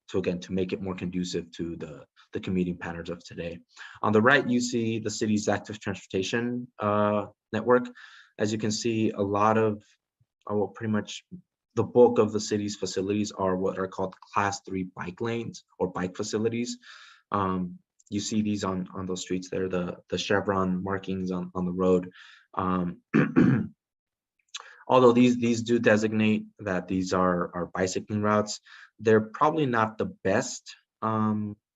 Speaker 13: So again, to make it more conducive to the commuting patterns of today. On the right, you see the city's active transportation network. As you can see, a lot of, well, pretty much the bulk of the city's facilities are what are called Class 3 bike lanes or bike facilities. You see these on those streets there, the chevron markings on the road. Although these do designate that these are bicycling routes, they're probably not the best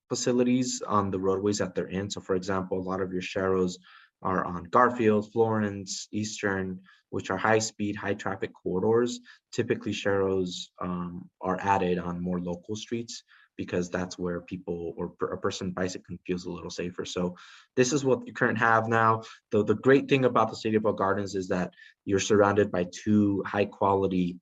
Speaker 13: facilities on the roadways that they're in. So for example, a lot of your sharrows are on Garfield, Florence, Eastern, which are high-speed, high-traffic corridors. Typically, sharrows are added on more local streets because that's where people or a person bicycling feels a little safer. So this is what you currently have now. The great thing about the City of Bell Gardens is that you're surrounded by two high-quality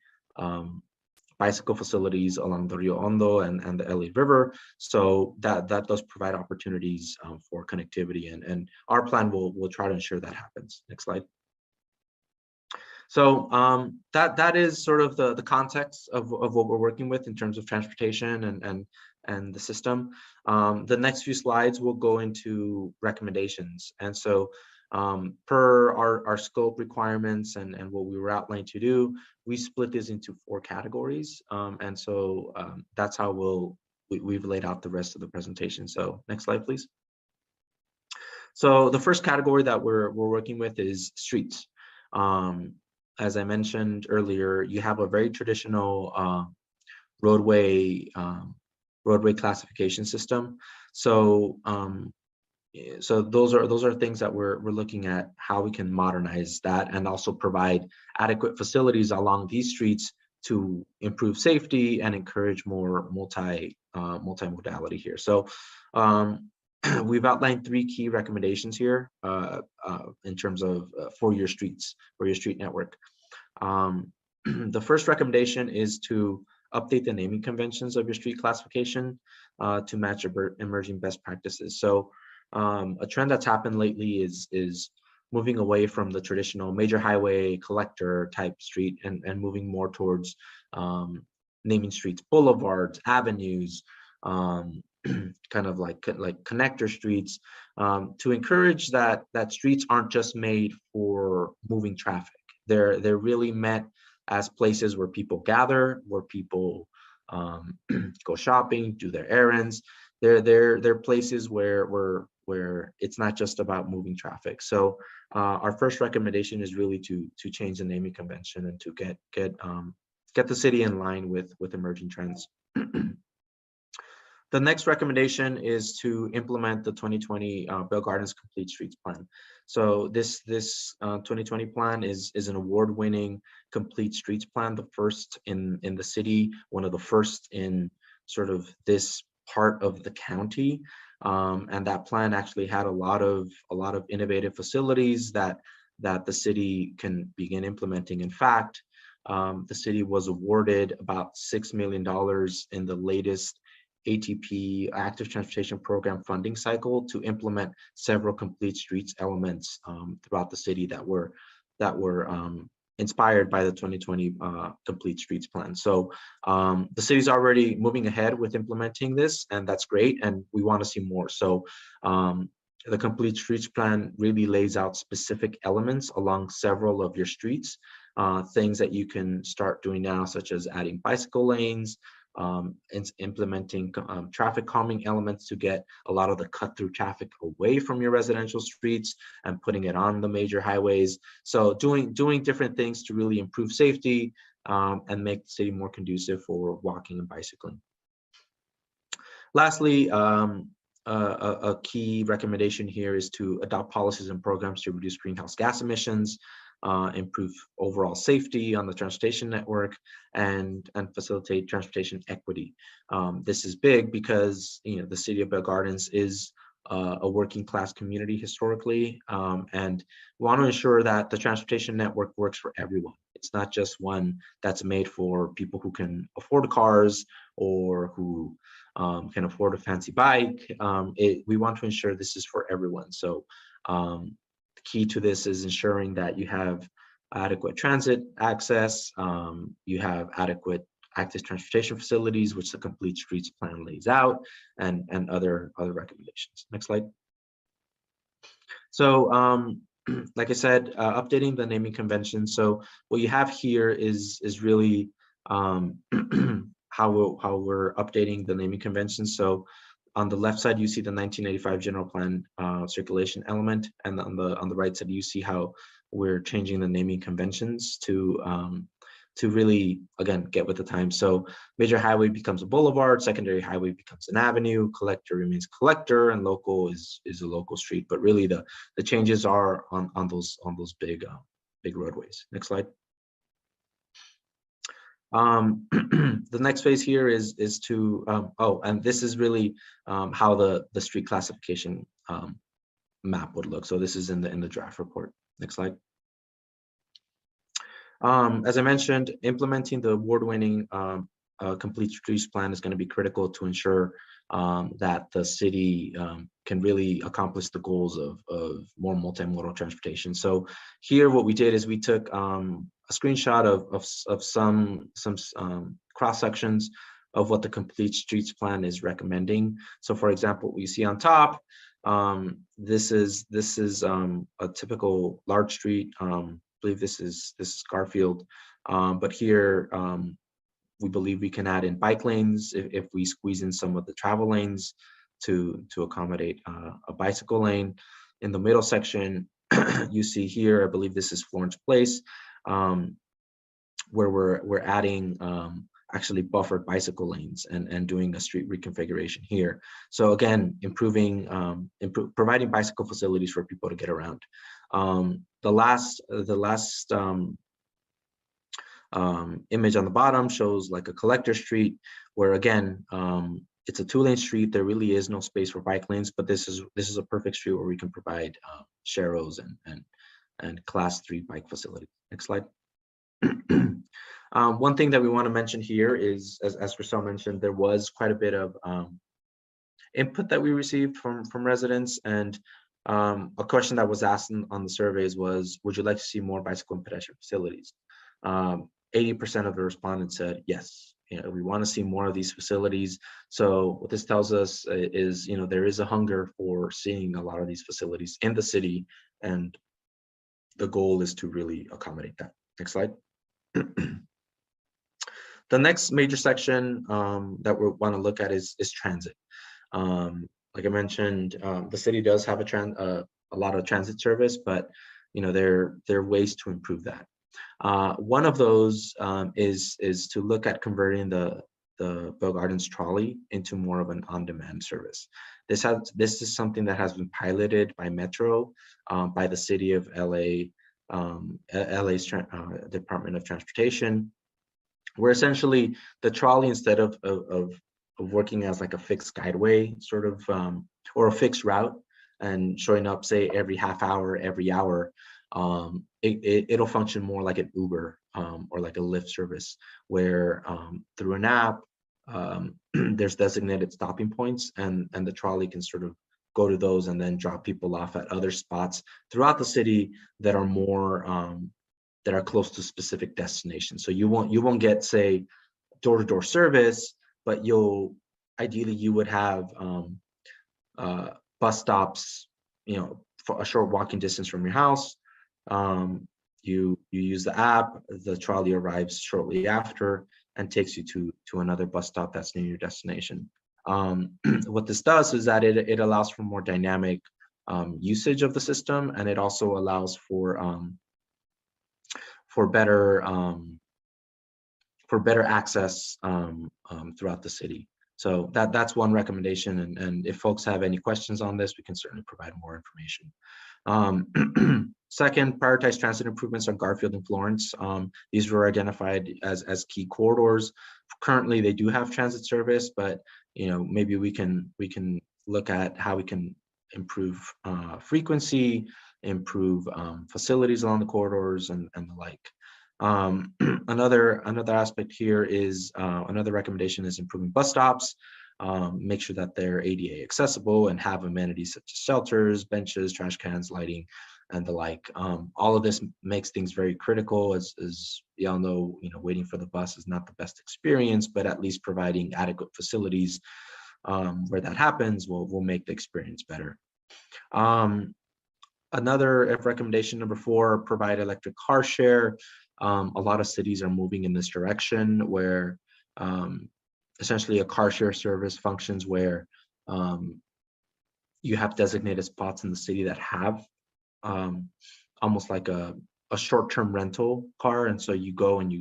Speaker 13: bicycle facilities along the Rio Hondo and the LA River. So that does provide opportunities for connectivity, and our plan will try to ensure that happens. Next slide. So that is sort of the context of what we're working with in terms of transportation and the system. The next few slides will go into recommendations. And so per our scope requirements and what we were outlined to do, we split this into 4 categories. And so that's how we've laid out the rest of the presentation. So next slide, please. So the first category that we're working with is streets. As I mentioned earlier, you have a very traditional roadway classification system. So those are things that we're looking at how we can modernize that and also provide adequate facilities along these streets to improve safety and encourage more multimodality here. So we've outlined 3 key recommendations here in terms of for your streets, for your street network. The first recommendation is to update the naming conventions of your street classification to match emerging best practices. So a trend that's happened lately is moving away from the traditional major highway collector type street and moving more towards naming streets boulevards, avenues, kind of like connector streets, to encourage that streets aren't just made for moving traffic. They're really meant as places where people gather, where people go shopping, do their errands. They're places where it's not just about moving traffic. So our first recommendation is really to change the naming convention and to get the city in line with emerging trends. The next recommendation is to implement the 2020 Bell Gardens Complete Streets Plan. So this 2020 plan is an award-winning complete streets plan, the first in the city, one of the first in sort of this part of the county. And that plan actually had a lot of innovative facilities that the city can begin implementing. In fact, the city was awarded about $6 million in the latest ATP, Active Transportation Program funding cycle, to implement several complete streets elements throughout the city that were inspired by the 2020 Complete Streets Plan. So the city's already moving ahead with implementing this, and that's great, and we want to see more. So the Complete Streets Plan really lays out specific elements along several of your streets things that you can start doing now, such as adding bicycle lanes, implementing traffic calming elements to get a lot of the cut-through traffic away from your residential streets and putting it on the major highways. So doing different things to really improve safety and make the city more conducive for walking and bicycling. Lastly, a key recommendation here is to adopt policies and programs to reduce greenhouse gas emissions, improve overall safety on the transportation network, and facilitate transportation equity. This is big because the city of Bell Gardens is a working class community historically, and we want to ensure that the transportation network works for everyone. It's not just one that's made for people who can afford cars or who can afford a fancy bike. We want to ensure this is for everyone. So the key to this is ensuring that you have adequate transit access, you have adequate active transportation facilities, which the Complete Streets Plan lays out, and other recommendations. Next slide. So like I said, updating the naming convention. So what you have here is really how we're updating the naming convention. So on the left side, you see the 1985 general plan circulation element, and on the right side, you see how we're changing the naming conventions to really, again, get with the time. So major highway becomes a boulevard, secondary highway becomes an avenue, collector remains collector, and local is a local street. But really, the changes are on those big roadways. Next slide. The next phase here is to and this is really how the street classification map would look. So this is in the draft report. Next slide. As I mentioned, implementing the award-winning Complete Streets Plan is going to be critical to ensure that the city can really accomplish the goals of more multimodal transportation. So here, what we did is we took a screenshot of some cross sections of what the Complete Streets Plan is recommending. So, for example, what you see on top, this is a typical large street. I believe this is Garfield, but here we believe we can add in bike lanes if we squeeze in some of the travel lanes to accommodate a bicycle lane. In the middle section, you see here, I believe this is Florence Place, where we're adding actually buffered bicycle lanes and doing a street reconfiguration here. So again, providing bicycle facilities for people to get around. The last image on the bottom shows like a collector street, where again, it's a 2-lane street. There really is no space for bike lanes, but this is a perfect street where we can provide sharrows and class 3 bike facilities. Next slide. One thing that we want to mention here is, as Rousseau mentioned, there was quite a bit of input that we received from residents, and a question that was asked on the surveys was, would you like to see more bicycle and pedestrian facilities? 80% of the respondents said yes. We want to see more of these facilities. So what this tells us is, there is a hunger for seeing a lot of these facilities in the city, and the goal is to really accommodate that. Next slide. The next major section that we want to look at is transit. Like I mentioned, the city does have a lot of transit service, but there are ways to improve that. One of those is to look at converting the Bell Gardens trolley into more of an on-demand service. This is something that has been piloted by Metro, by the city of LA, LA's Department of Transportation, where essentially the trolley, instead of working as like a fixed guideway sort of, or a fixed route and showing up, say, every half hour, every hour, it'll function more like an Uber or like a Lyft service, where through an app, there's designated stopping points, and the trolley can sort of go to those and then drop people off at other spots throughout the city that are more that are close to specific destinations. So you won't get, say, door-to-door service, but ideally you would have bus stops, for a short walking distance from your house. you use the app, the trolley arrives shortly after and takes you to another bus stop that's near your destination. What this does is that it allows for more dynamic usage of the system, and it also allows for better access throughout the city. So that's one recommendation, and if folks have any questions on this, we can certainly provide more information. Second, prioritize transit improvements on Garfield and Florence. These were identified as key corridors. Currently, they do have transit service, but maybe we can look at how we can improve frequency, improve facilities along the corridors, and the like. Another aspect here is another recommendation is improving bus stops. Make sure that they're ADA accessible and have amenities such as shelters, benches, trash cans, lighting, and the like. All of this makes things very critical, as y'all know, waiting for the bus is not the best experience, but at least providing adequate facilities where that happens will make the experience better. Another recommendation, number 4, provide electric car share. A lot of cities are moving in this direction where essentially a car share service functions where you have designated spots in the city that have almost like a short-term rental car. And so you go and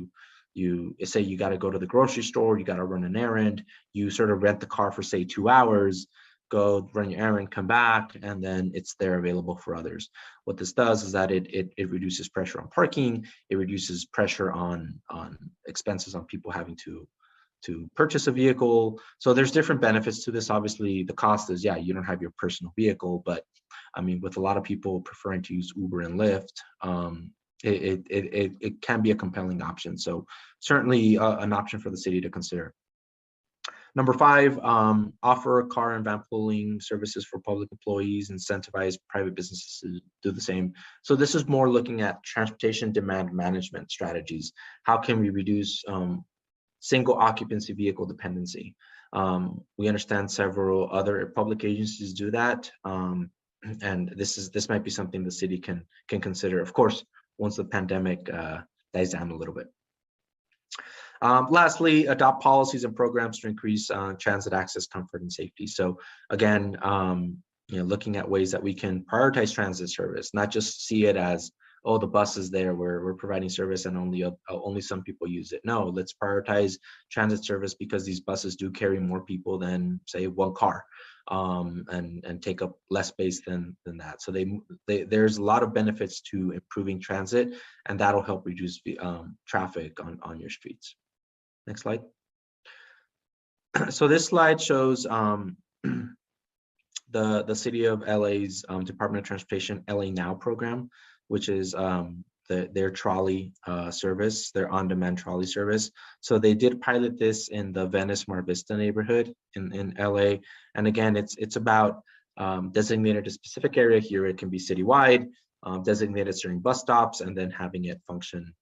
Speaker 13: you say you got to go to the grocery store, you got to run an errand, you sort of rent the car for say 2 hours, go run your errand, come back, and then it's there available for others. What this does is that it reduces pressure on parking, it reduces pressure on expenses on people having to purchase a vehicle. So there's different benefits to this. Obviously, the cost is, yeah, you don't have your personal vehicle, but I mean, with a lot of people preferring to use Uber and Lyft, it can be a compelling option. So certainly an option for the city to consider. Number 5, offer car and van pooling services for public employees, incentivize private businesses to do the same. So this is more looking at transportation demand management strategies. How can we reduce single occupancy vehicle dependency? We understand several other public agencies do that. And this might be something the city can consider, of course, once the pandemic dies down a little bit. Lastly, adopt policies and programs to increase transit access, comfort, and safety. So again, looking at ways that we can prioritize transit service, not just see it as, oh, the bus is there, we're providing service and only some people use it. No, let's prioritize transit service because these buses do carry more people than say one car, and take up less space than that. So there's a lot of benefits to improving transit, and that'll help reduce traffic on your streets. Next slide. So this slide shows the City of LA's Department of Transportation LA Now program, which is their trolley service, their on-demand trolley service. So they did pilot this in the Venice Mar Vista neighborhood in LA. And again, it's about designated a specific area here. It can be citywide, designated certain bus stops, and then having it function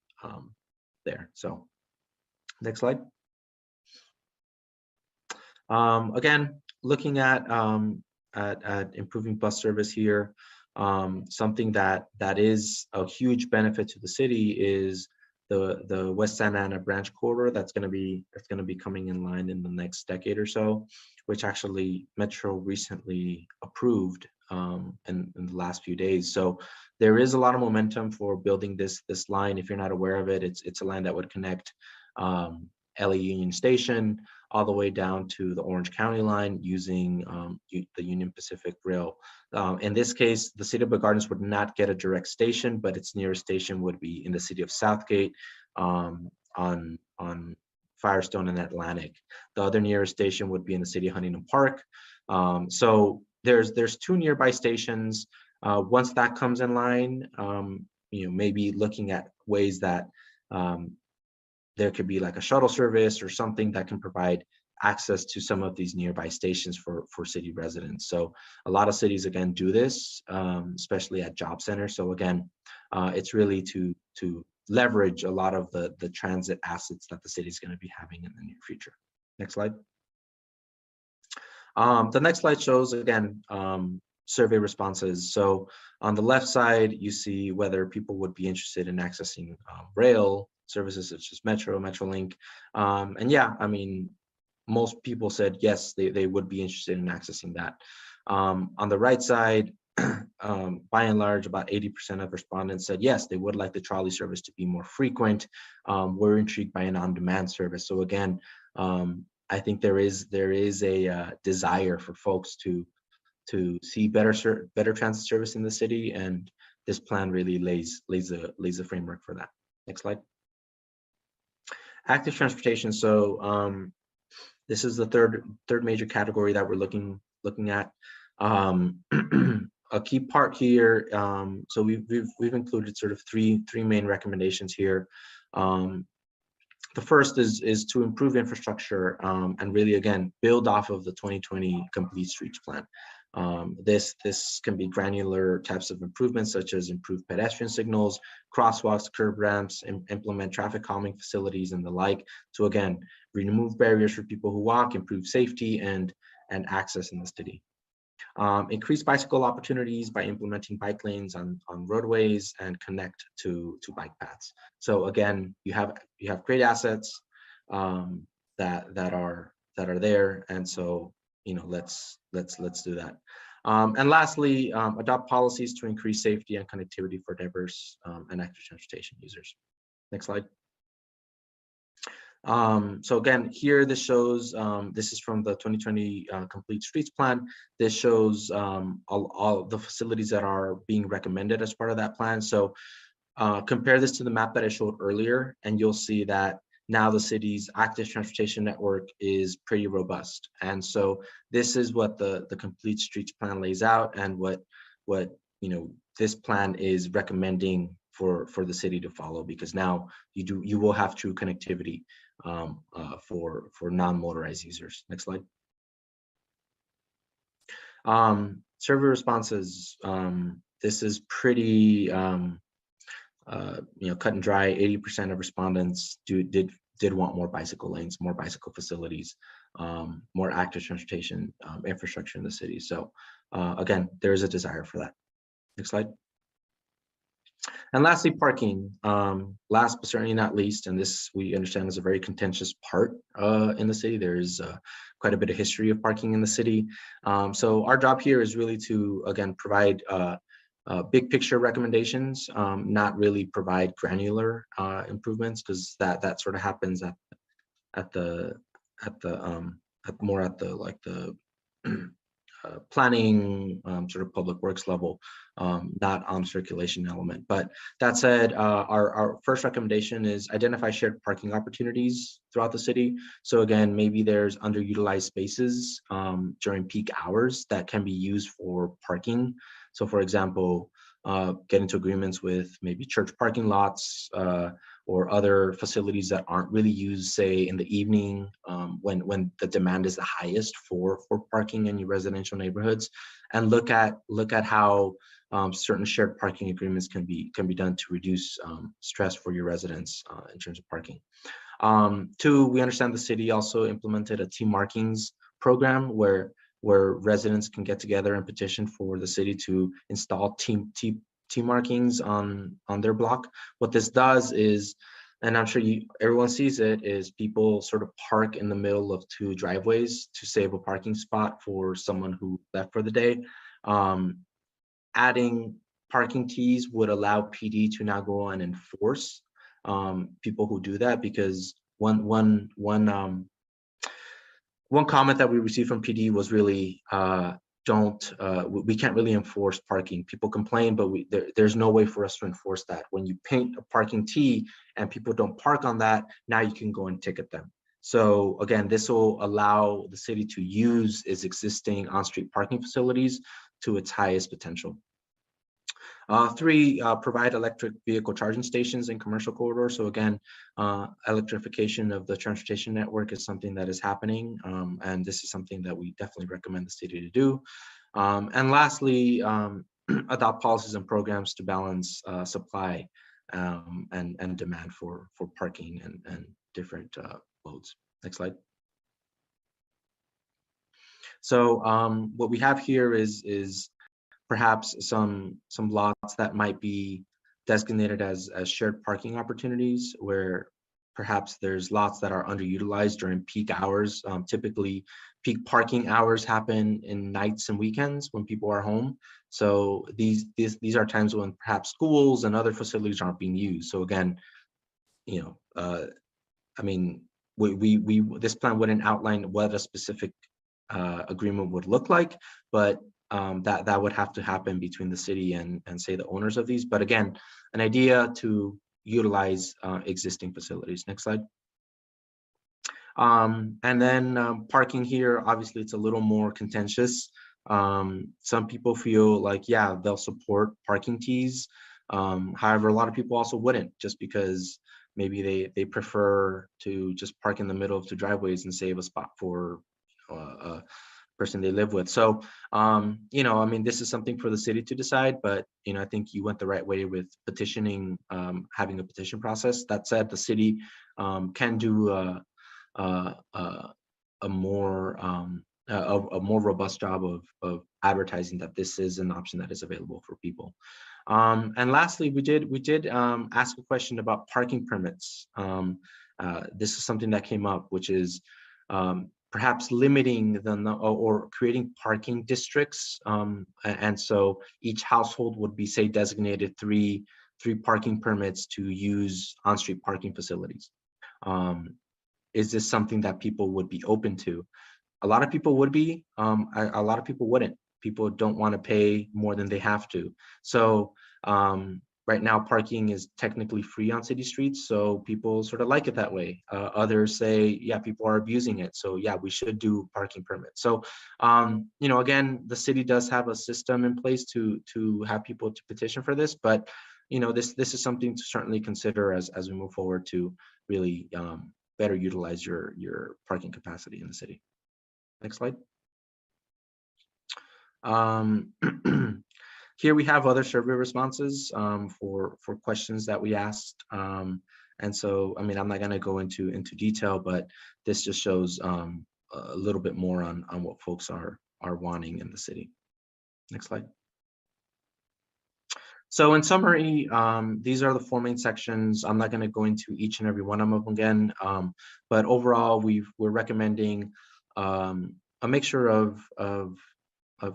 Speaker 13: there. So next slide. Again, looking at improving bus service here. Something that is a huge benefit to the city is the West Santa Ana branch corridor that's going to be coming in line in the next decade or so, which actually Metro recently approved in the last few days. So there is a lot of momentum for building this line. If you're not aware of it, it's a line that would connect LA Union Station all the way down to the Orange County line using the Union Pacific Rail. In this case, the City of Busch Gardens would not get a direct station, but its nearest station would be in the city of Southgate on Firestone and Atlantic. The other nearest station would be in the city of Huntington Park. So there's 2 nearby stations. Once that comes in line, maybe looking at ways that there could be like a shuttle service or something that can provide access to some of these nearby stations for city residents. So a lot of cities, again, do this, especially at job centers. So again, it's really to leverage a lot of the transit assets that the city is going to be having in the near future. Next slide. The next slide shows, again, survey responses. So on the left side, you see whether people would be interested in accessing rail services such as Metro, Metrolink. And yeah, I mean, most people said yes, they would be interested in accessing that. On the right side, by and large, about 80% of respondents said yes, they would like the trolley service to be more frequent. We're intrigued by an on-demand service. So again, I think there is a desire for folks to see better transit service in the city, and this plan really lays a framework for that. Next slide. Active transportation. So this is the third major category that we're looking at. A key part here. So we've included sort of three main recommendations here. The first is to improve infrastructure and really, again, build off of the 2020 Complete Streets Plan. This can be granular types of improvements, such as improved pedestrian signals, crosswalks, curb ramps, implement traffic calming facilities and the like. So again, remove barriers for people who walk, improve safety and access in the city. Increase bicycle opportunities by implementing bike lanes on roadways and connect to bike paths. So again, you have great assets that are there, and so let's do that. And lastly, adopt policies to increase safety and connectivity for diverse and active transportation users. Next slide. So again, here this shows, this is from the 2020 Complete Streets Plan. This shows all the facilities that are being recommended as part of that plan. So compare this to the map that I showed earlier, and you'll see that now the city's active transportation network is pretty robust. And so this is what the Complete Streets Plan lays out, and what this plan is recommending for the city to follow, because now you will have true connectivity for non-motorized users. Next slide. Survey responses. This is pretty cut and dry. 80% of respondents did want more bicycle lanes, more bicycle facilities, more active transportation infrastructure in the city. So again, there is a desire for that. Next slide. And lastly, parking. Last but certainly not least, and this we understand is a very contentious part in the city. There is quite a bit of history of parking in the city. So our job here is really to, again, provide big picture recommendations, not really provide granular improvements, because that sort of happens more at the planning, sort of public works level, not on circulation element. But that said, our first recommendation is identify shared parking opportunities throughout the city. So again, maybe there's underutilized spaces during peak hours that can be used for parking. So for example, get into agreements with maybe church parking lots or other facilities that aren't really used, say in the evening when the demand is the highest for parking in your residential neighborhoods, and look at how certain shared parking agreements can be done to reduce stress for your residents in terms of parking. Two, we understand the city also implemented a T markings program where residents can get together and petition for the city to install T markings on their block. What this does is, and I'm sure everyone sees it, is people sort of park in the middle of two driveways to save a parking spot for someone who left for the day. Adding parking Ts would allow PD to now go on and enforce people who do that, because one comment that we received from PD was really, we can't really enforce parking. People complain, but there's no way for us to enforce that. When you paint a parking T and people don't park on that, now you can go and ticket them. So again, this will allow the city to use its existing on-street parking facilities to its highest potential. Three, provide electric vehicle charging stations in commercial corridors. So again, electrification of the transportation network is something that is happening, and this is something that we definitely recommend the city to do. And lastly, adopt policies and programs to balance supply and demand for parking and different loads. Next slide. So what we have here is perhaps some lots that might be designated as shared parking opportunities, where perhaps there's lots that are underutilized during peak hours. Typically, peak parking hours happen in nights and weekends when people are home. So these are times when perhaps schools and other facilities aren't being used. So again, I mean, this plan wouldn't outline what a specific agreement would look like, but that would have to happen between the city and say the owners of these. But again, an idea to utilize existing facilities. Next slide. And then parking here, obviously it's a little more contentious. Some people feel like, yeah, they'll support parking tees. However, a lot of people also wouldn't, just because maybe they prefer to just park in the middle of two driveways and save a spot for a person they live with. So, I mean, this is something for the city to decide, but, I think you went the right way with petitioning, having a petition process. That said, the city can do a more robust job of advertising that this is an option that is available for people. And lastly, we did ask a question about parking permits. This is something that came up, which is perhaps limiting or creating parking districts. And so each household would be, say, designated three parking permits to use on-street parking facilities. Is this something that people would be open to? A lot of people would be, a lot of people wouldn't. People don't want to pay more than they have to. So right now, parking is technically free on city streets, so people sort of like it that way. Others say, yeah, people are abusing it, so yeah, we should do parking permits. So, again, the city does have a system in place to have people to petition for this, but this is something to certainly consider as we move forward to really better utilize your parking capacity in the city. Next slide. Here we have other survey responses for questions that we asked. And so, I mean, I'm not going to go into detail, but this just shows a little bit more on what folks are wanting in the city. Next slide. So in summary, these are the four main sections. I'm not going to go into each and every one of them again, but overall, we're recommending a mixture of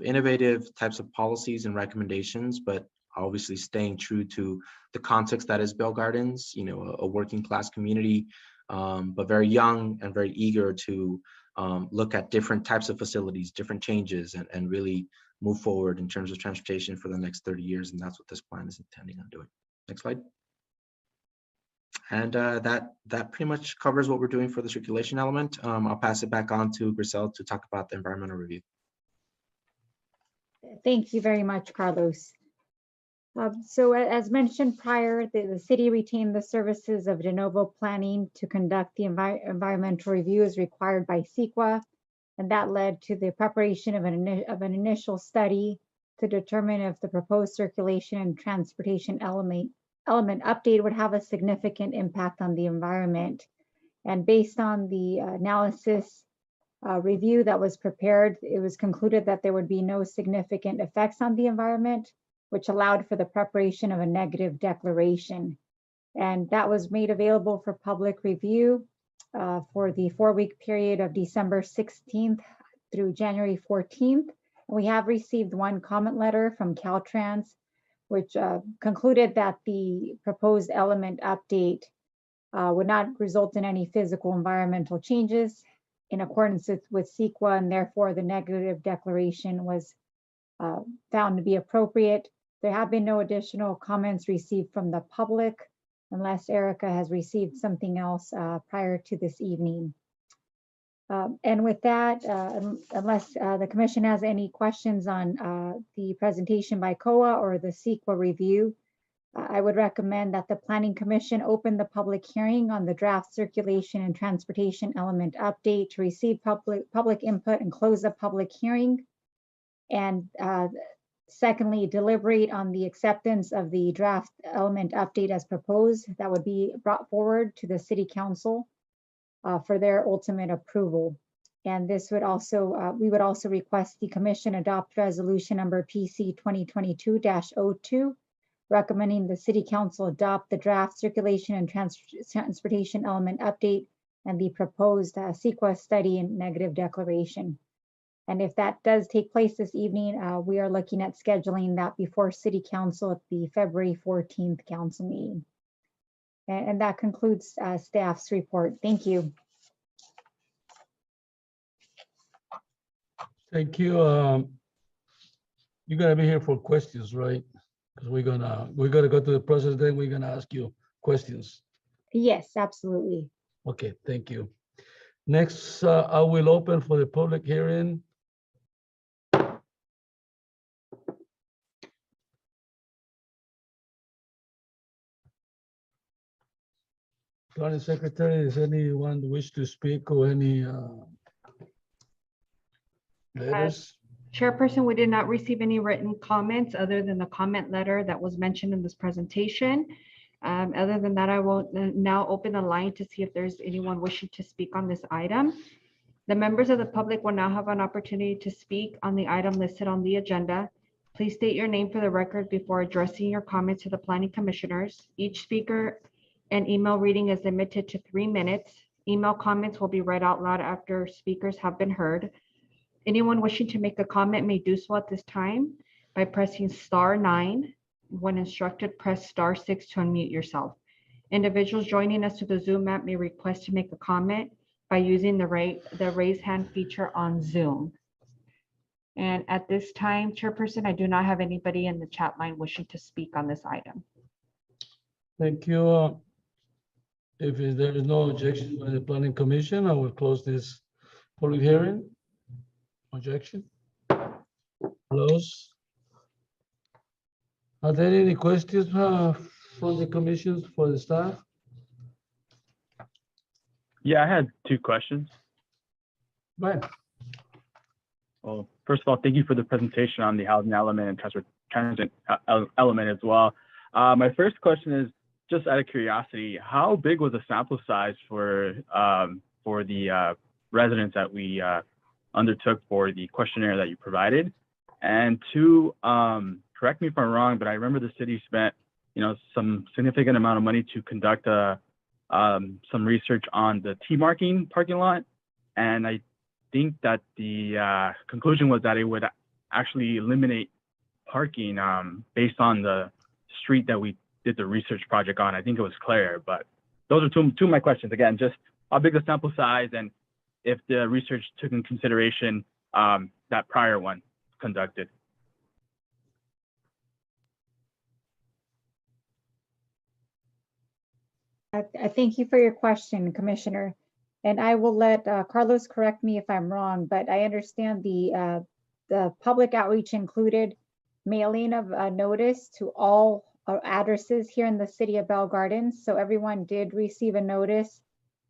Speaker 13: innovative types of policies and recommendations, but obviously staying true to the context that is Bell Gardens, a working class community, but very young and very eager to look at different types of facilities, different changes, and really move forward in terms of transportation for the next 30 years. And that's what this plan is intending on doing. Next slide. And that pretty much covers what we're doing for the circulation element. I'll pass it back on to Grisel to talk about the environmental review.
Speaker 12: Thank you very much, Carlos. So as mentioned prior, the city retained the services of de novo planning to conduct the environmental review as required by CEQA, and that led to the preparation of an initial study to determine if the proposed circulation and transportation element update would have a significant impact on the environment. And based on the analysis review that was prepared, it was concluded that there would be no significant effects on the environment, which allowed for the preparation of a negative declaration. And that was made available for public review for the 4-week period of December 16th through January 14th. And we have received one comment letter from Caltrans, which concluded that the proposed element update would not result in any physical environmental changes in accordance with CEQA, and therefore the negative declaration was found to be appropriate. There have been no additional comments received from the public, unless Erica has received something else prior to this evening. And with that, unless the commission has any questions on the presentation by COA or the CEQA review, I would recommend that the Planning Commission open the public hearing on the draft circulation and transportation element update to receive public input and close the public hearing. And secondly, deliberate on the acceptance of the draft element update as proposed that would be brought forward to the City Council for their ultimate approval. And this would also, we would also request the commission adopt resolution number PC 2022-02, recommending the city council adopt the draft circulation and transportation element update and the proposed CEQA study and negative declaration. And if that does take place this evening, we are looking at scheduling that before city council at the February 14th council meeting. And that concludes staff's report. Thank you.
Speaker 2: Thank you. You're gonna be here for questions, right? Because we're gonna go to the process, then we're gonna ask you questions.
Speaker 12: Yes, absolutely.
Speaker 2: Okay, thank you. Next, I will open for the public hearing. Planning Secretary, does anyone wish to speak or any letters?
Speaker 6: Chairperson, we did not receive any written comments other than the comment letter that was mentioned in this presentation. Other than that, I will now open the line to see if there's anyone wishing to speak on this item. The members of the public will now have an opportunity to speak on the item listed on the agenda. Please state your name for the record before addressing your comments to the planning commissioners. Each speaker and email reading is limited to 3 minutes. Email comments will be read out loud after speakers have been heard. Anyone wishing to make a comment may do so at this time by pressing *9. When instructed, press *6 to unmute yourself. Individuals joining us to the Zoom app may request to make a comment by using the raise hand feature on Zoom. And at this time, Chairperson, I do not have anybody in the chat line wishing to speak on this item.
Speaker 2: Thank you. If there is no objection by the Planning Commission, I will close this public hearing. Objection? Close. Are there any questions from the commissions for the staff?
Speaker 14: Yeah, I had 2 questions.
Speaker 2: Right.
Speaker 14: Well, first of all, thank you for the presentation on the housing element and transit element as well. My first question is, just out of curiosity, how big was the sample size for the residents that we undertook for the questionnaire that you provided? And 2, correct me if I'm wrong, but I remember the city spent, some significant amount of money to conduct some research on the T-marking parking lot, and I think that the conclusion was that it would actually eliminate parking based on the street that we did the research project on. I think it was Claire, but those are two of my questions. Again, just how big the sample size and if the research took in consideration that prior one conducted.
Speaker 12: I thank you for your question, Commissioner. And I will let Carlos correct me if I'm wrong, but I understand the public outreach included mailing of a notice to all addresses here in the city of Bell Gardens. So everyone did receive a notice.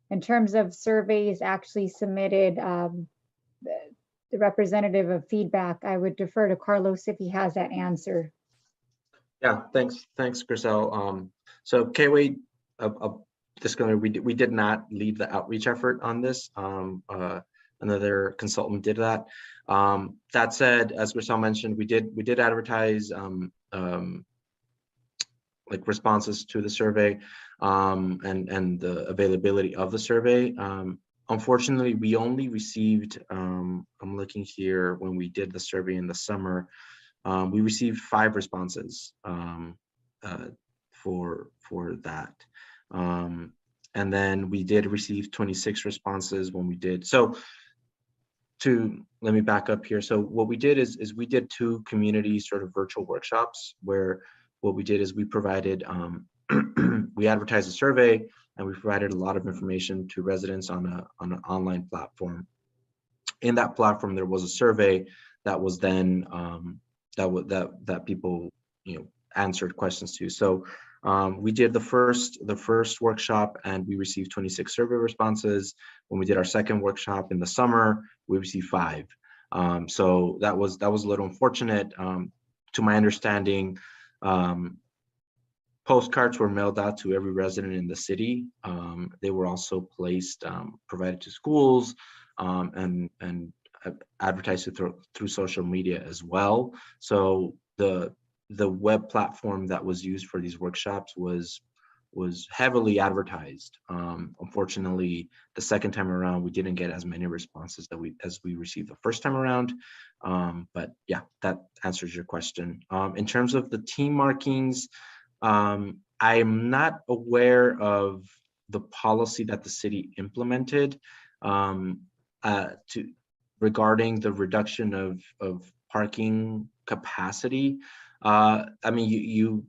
Speaker 12: In terms of surveys actually submitted, the representative of feedback, I would defer to Carlos if he has that answer.
Speaker 13: Yeah, thanks, Grisel. So K-Wade, disclaimer, we did not lead the outreach effort on this. Another consultant did that. That said, as Grisel mentioned, we did advertise like responses to the survey and the availability of the survey. Unfortunately, we only received, I'm looking here, when we did the survey in the summer, we received 5 responses for that. And then we did receive 26 responses when we did. So let me back up here. So what we did is we did 2 community sort of virtual workshops where what we did is we provided, we advertised a survey and we provided a lot of information to residents on an online platform. In that platform, there was a survey that was then, that people, answered questions to. So we did the first workshop and we received 26 survey responses. When we did our second workshop in the summer, we received 5. So that was a little unfortunate. To my understanding, postcards were mailed out to every resident in the city. They were also provided to schools, and advertise it through social media as well. So the web platform that was used for these workshops was heavily advertised. Unfortunately, the second time around, we didn't get as many responses as we received the first time around. But yeah, that answers your question. In terms of the team markings, I am not aware of the policy that the city implemented regarding the reduction of parking capacity. I mean,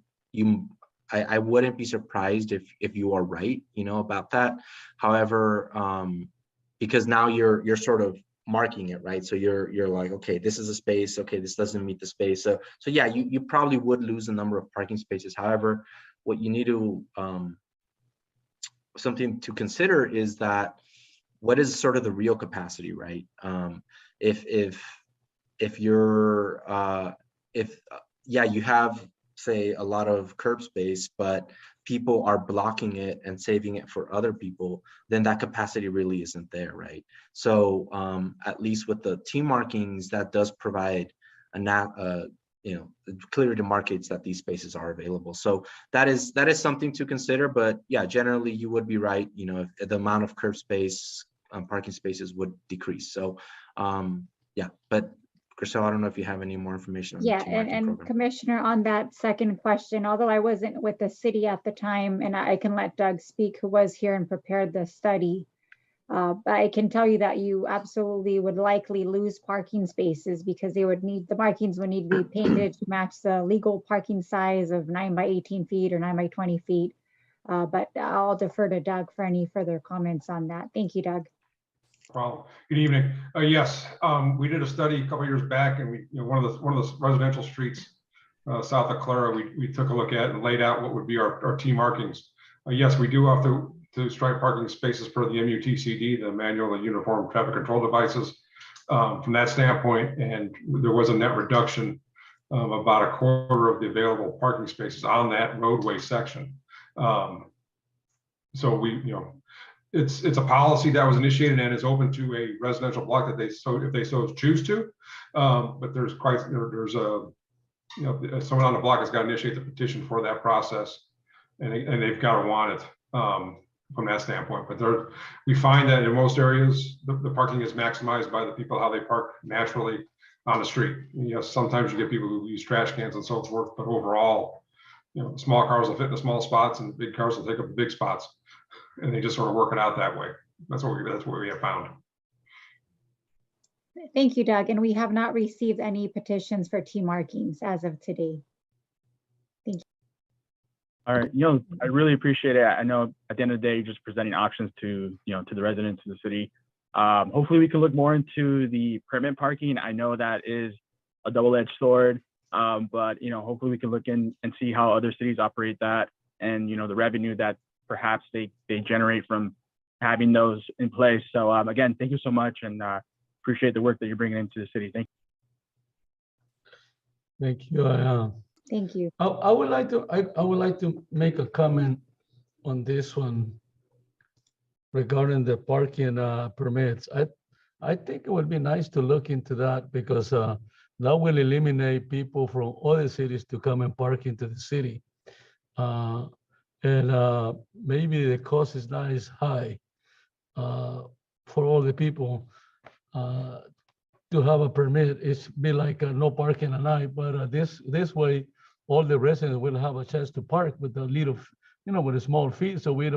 Speaker 13: I wouldn't be surprised if you are right, about that. However, because now you're sort of marking it, right? So you're like, okay, this is a space. Okay, this doesn't meet the space. So yeah, you probably would lose a number of parking spaces. However, what you need to something to consider is that what is sort of the real capacity, right? If you have, say, a lot of curb space, but people are blocking it and saving it for other people, then that capacity really isn't there, right? So at least with the team markings, that does provide clearly demarcates that these spaces are available. So that is something to consider. But yeah, generally you would be right. If the amount of curb space, parking spaces would decrease. So yeah, but Grisel, I don't know if you have any more information on the team marking
Speaker 12: and
Speaker 13: program.
Speaker 12: Commissioner, on that second question, although I wasn't with the city at the time, and I can let Doug speak, who was here and prepared the study. But I can tell you that you absolutely would likely lose parking spaces because the markings would need to be painted to match the legal parking size of 9 by 18 feet or 9 by 20 feet. But I'll defer to Doug for any further comments on that. Thank you, Doug.
Speaker 15: Problem. Good evening. Yes, we did a study a couple of years back, and we, one of the residential streets south of Clara, we took a look at and laid out what would be our T markings. Yes, we do have to stripe parking spaces per the MUTCD, the Manual and Uniform Traffic Control Devices. From that standpoint, and there was a net reduction of about a quarter of the available parking spaces on that roadway section. So we, it's a policy that was initiated and is open to a residential block that if they so choose to. But there's someone on the block has got to initiate the petition for that process, and they've got to want it from that standpoint. But we find that in most areas, the parking is maximized by the people, how they park naturally on the street. Sometimes you get people who use trash cans and so forth, but overall, the small cars will fit in the small spots and the big cars will take up the big spots. And they just sort of work it out that way. That's what we have found.
Speaker 12: Thank you, Doug. And we have not received any petitions for T markings as of today. Thank you.
Speaker 14: All right, I really appreciate it. I know at the end of the day, you're just presenting options to the residents of the city. Hopefully we can look more into the permit parking. I know that is a double-edged sword, but hopefully we can look in and see how other cities operate that, and the revenue that perhaps they generate from having those in place. So again, thank you so much, and appreciate the work that you're bringing into the city. Thank you.
Speaker 2: Thank you.
Speaker 12: Thank you.
Speaker 2: I would like to make a comment on this one regarding the parking permits. I think it would be nice to look into that, because that will eliminate people from other cities to come and park into the city. And maybe the cost is not as high for all the people to have a permit. It's be like no parking at night, but this way, all the residents will have a chance to park with a little, with a small fee, so we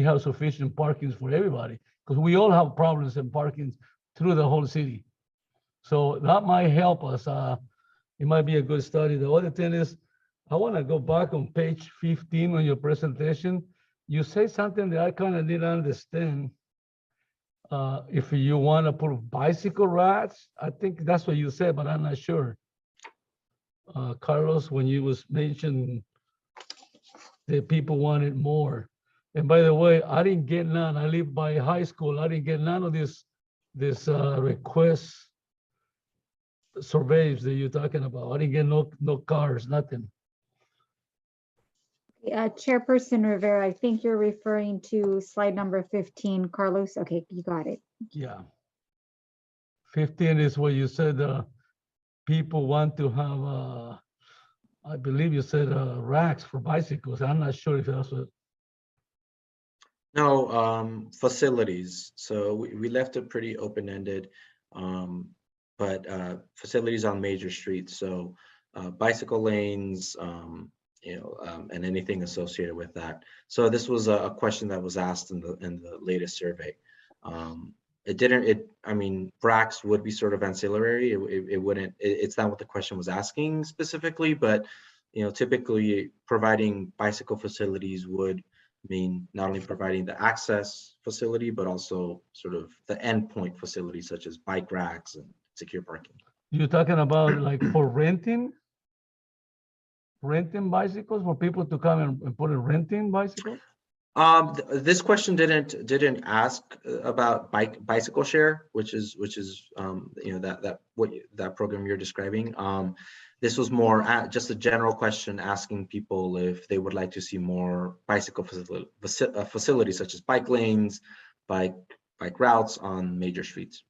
Speaker 2: have sufficient parkings for everybody, because we all have problems in parking through the whole city. So that might help us. It might be a good study. The other thing is, I want to go back on page 15 on your presentation. You say something that I kind of didn't understand. If you want to put bicycle racks, I think that's what you said, but I'm not sure. Carlos, when you was mentioning that people wanted more. And by the way, I didn't get none. I live by high school. I didn't get none of this request surveys that you're talking about. I didn't get no cars, nothing.
Speaker 12: Chairperson Rivera, I think you're referring to slide number 15, Carlos. Okay, you got it.
Speaker 2: Yeah. 15 is where you said people want to have, I believe you said racks for bicycles. I'm not sure if that's what.
Speaker 13: No, facilities. So we left it pretty open-ended, but facilities on major streets. So bicycle lanes, and anything associated with that. So this was a question that was asked in the latest survey. I mean, racks would be sort of ancillary. It's not what the question was asking specifically, but typically providing bicycle facilities would mean not only providing the access facility, but also sort of the endpoint facilities such as bike racks and secure parking.
Speaker 2: You're talking about like for renting bicycles for people to come and put a renting bicycle?
Speaker 13: This question didn't ask about bicycle share, which is that program you're describing. This was more just a general question asking people if they would like to see more bicycle facilities such as bike lanes, bike routes on major streets.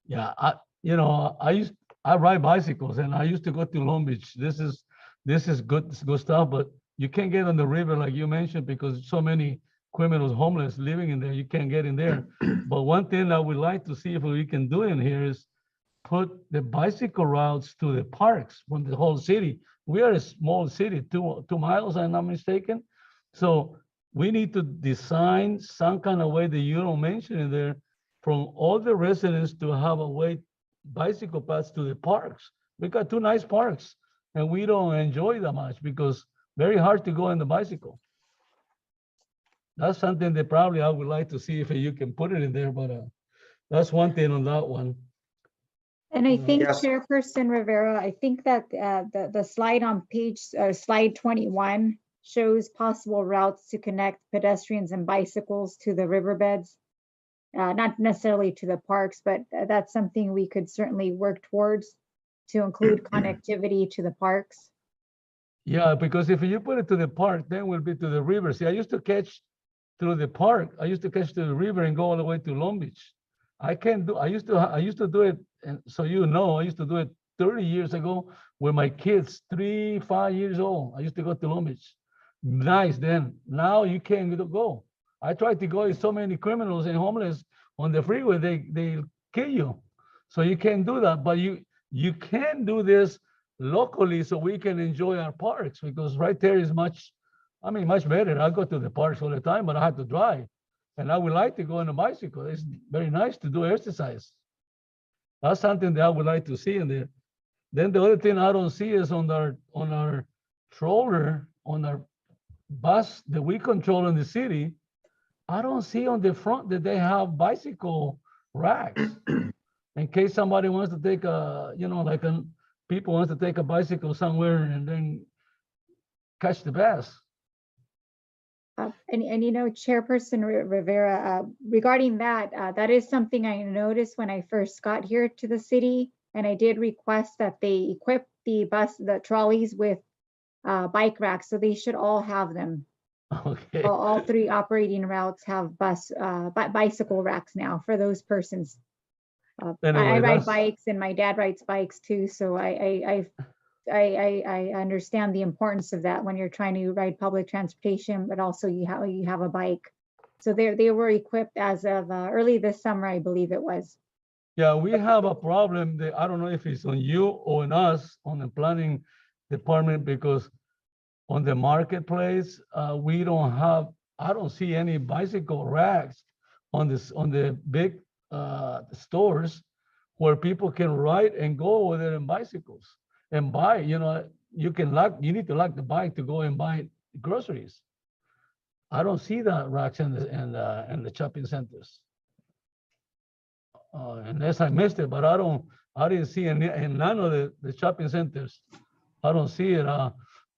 Speaker 2: Yeah, I ride bicycles and I used to go to Long Beach. This is good stuff, but you can't get on the river like you mentioned because so many criminals, homeless living in there, you can't get in there. But one thing I would like to see if we can do in here is put the bicycle routes to the parks from the whole city. We are a small city, 2 miles, I'm not mistaken. So we need to design some kind of way that you don't mention in there from all the residents to have a way bicycle paths to the parks. We got 2 nice parks and we don't enjoy that much because very hard to go on the bicycle. That's something that probably I would like to see if you can put it in there, but that's one thing on that one.
Speaker 12: And I think
Speaker 13: Yes.
Speaker 12: Chairperson Rivera, I think that the slide on slide 21 shows possible routes to connect pedestrians and bicycles to the riverbeds. Not necessarily to the parks, but that's something we could certainly work towards to include connectivity to the parks.
Speaker 2: Yeah, because if you put it to the park, then we'll be to the river. See, I used to catch through the park. I used to catch to the river and go all the way to Long Beach. I used to do it, and so I used to do it 30 years ago with my kids, 3, 5 years old. I used to go to Long Beach. Nice then. Now you can't go. I tried to go with so many criminals and homeless on the freeway, they kill you. So you can't do that, but you can do this locally so we can enjoy our parks because right there is much better. I go to the parks all the time, but I have to drive. And I would like to go on a bicycle. It's very nice to do exercise. That's something that I would like to see in there. Then the other thing I don't see is on our troller, on our bus that we control in the city, I don't see on the front that they have bicycle racks. In case somebody wants to take people wants to take a bicycle somewhere and then catch the bus.
Speaker 12: Chairperson Rivera, regarding that, that is something I noticed when I first got here to the city, and I did request that they equip the trolleys with bike racks, so they should all have them.
Speaker 2: Okay.
Speaker 12: All 3 operating routes have bicycle racks now for those persons.
Speaker 2: Anyway,
Speaker 12: I ride bikes and my dad rides bikes too, so I understand the importance of that when you're trying to ride public transportation, but also you have a bike. So they were equipped as of early this summer, I believe it was.
Speaker 2: Yeah, we have a problem that I don't know if it's on you or on us on the planning department because on the marketplace, I don't see any bicycle racks on the big stores where people can ride and go over there in bicycles and buy. You need to lock the bike to go and buy groceries. I don't see that racks in the shopping centers. Unless I missed it, but I didn't see in none of the shopping centers. I don't see it.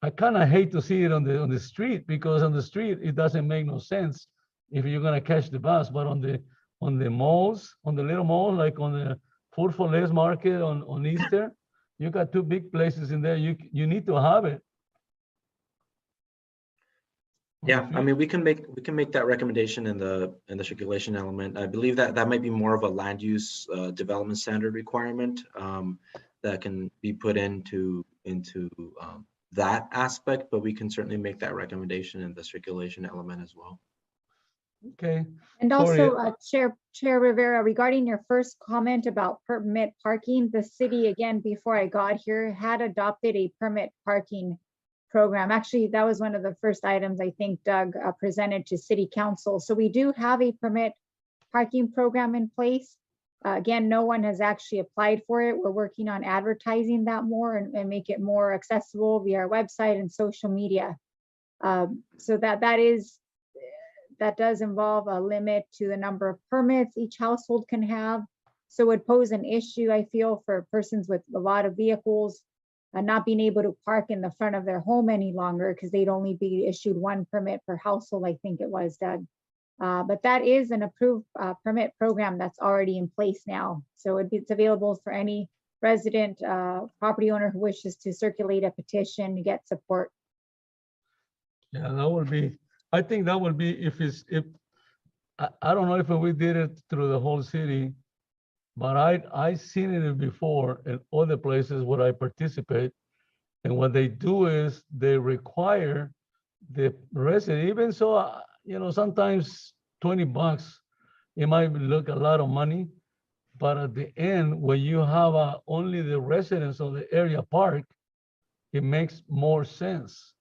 Speaker 2: I kind of hate to see it on the street because on the street it doesn't make no sense if you're gonna catch the bus. But on the malls, on the little malls, like on the Food for Less market on Easter, you got 2 big places in there. You need to have it.
Speaker 13: Yeah, I mean, we can make that recommendation in the circulation element. I believe that that might be more of a land use development standard requirement that can be put into that aspect, but we can certainly make that recommendation in the circulation element as well.
Speaker 2: Okay.
Speaker 12: And
Speaker 2: Sorry.
Speaker 12: also, Chair Rivera, regarding your first comment about permit parking, the city, again, before I got here, had adopted a permit parking program. Actually, that was one of the first items I think Doug presented to City Council. So we do have a permit parking program in place. Again, no one has actually applied for it. We're working on advertising that more and make it more accessible via our website and social media. So that does involve a limit to the number of permits each household can have. So it would pose an issue, I feel, for persons with a lot of vehicles not being able to park in the front of their home any longer because they'd only be issued one permit per household, I think it was, Doug. But that is an approved permit program that's already in place now. So it's available for any resident property owner who wishes to circulate a petition to get support.
Speaker 2: Yeah, that would be, I think that would be if I don't know if we did it through the whole city, but I seen it before in other places where I participate. And what they do is they require the resident, even so, sometimes $20, it might look a lot of money, but at the end, when you have only the residents of the area park, it makes more sense.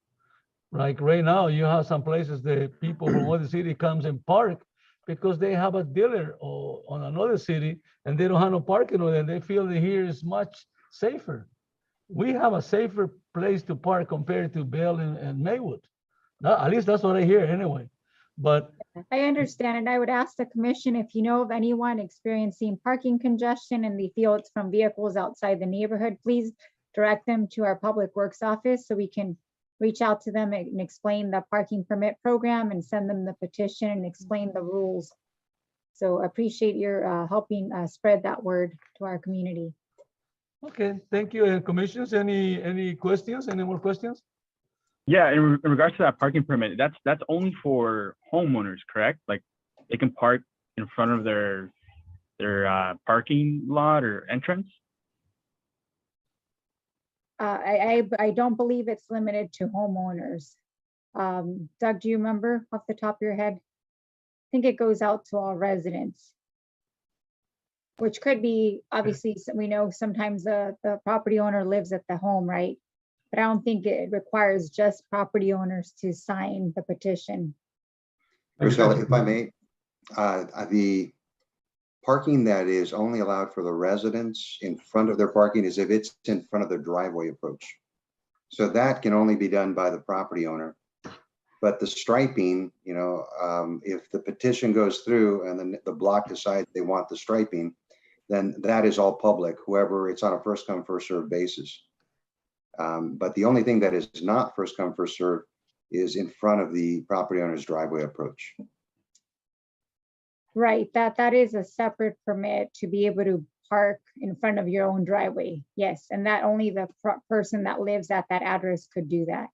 Speaker 2: Like right now, you have some places that people from other city comes and park because they have a dealer on another city and they don't have no parking over there. They feel that here is much safer. We have a safer place to park compared to Bell and Maywood. At least that's what I hear anyway. But
Speaker 12: I understand, and I would ask the commission if you know of anyone experiencing parking congestion and they feel it's from vehicles outside the neighborhood, please direct them to our Public Works office so we can reach out to them and explain the parking permit program and send them the petition and explain the rules. So appreciate your helping spread that word to our community.
Speaker 2: okay, thank you. Commissioners, any questions? Any more questions?
Speaker 14: Yeah, in regards to that parking permit, that's only for homeowners, correct? Like they can park in front of their parking lot or entrance?
Speaker 12: I don't believe it's limited to homeowners. Doug, do you remember off the top of your head? I think it goes out to all residents, which could be, obviously, we know sometimes the property owner lives at the home, right? But I don't think it requires just property owners to sign the petition.
Speaker 4: Rochelle, if I may, the parking that is only allowed for the residents in front of their parking is if it's in front of their driveway approach. So that can only be done by the property owner. But the striping, if the petition goes through and then the block decides they want the striping, then that is all public, whoever, it's on a first come, first served basis. But the only thing that is not first come, first served is in front of the property owner's driveway approach.
Speaker 12: Right, that is a separate permit to be able to park in front of your own driveway. Yes, and that only the person that lives at that address could do that.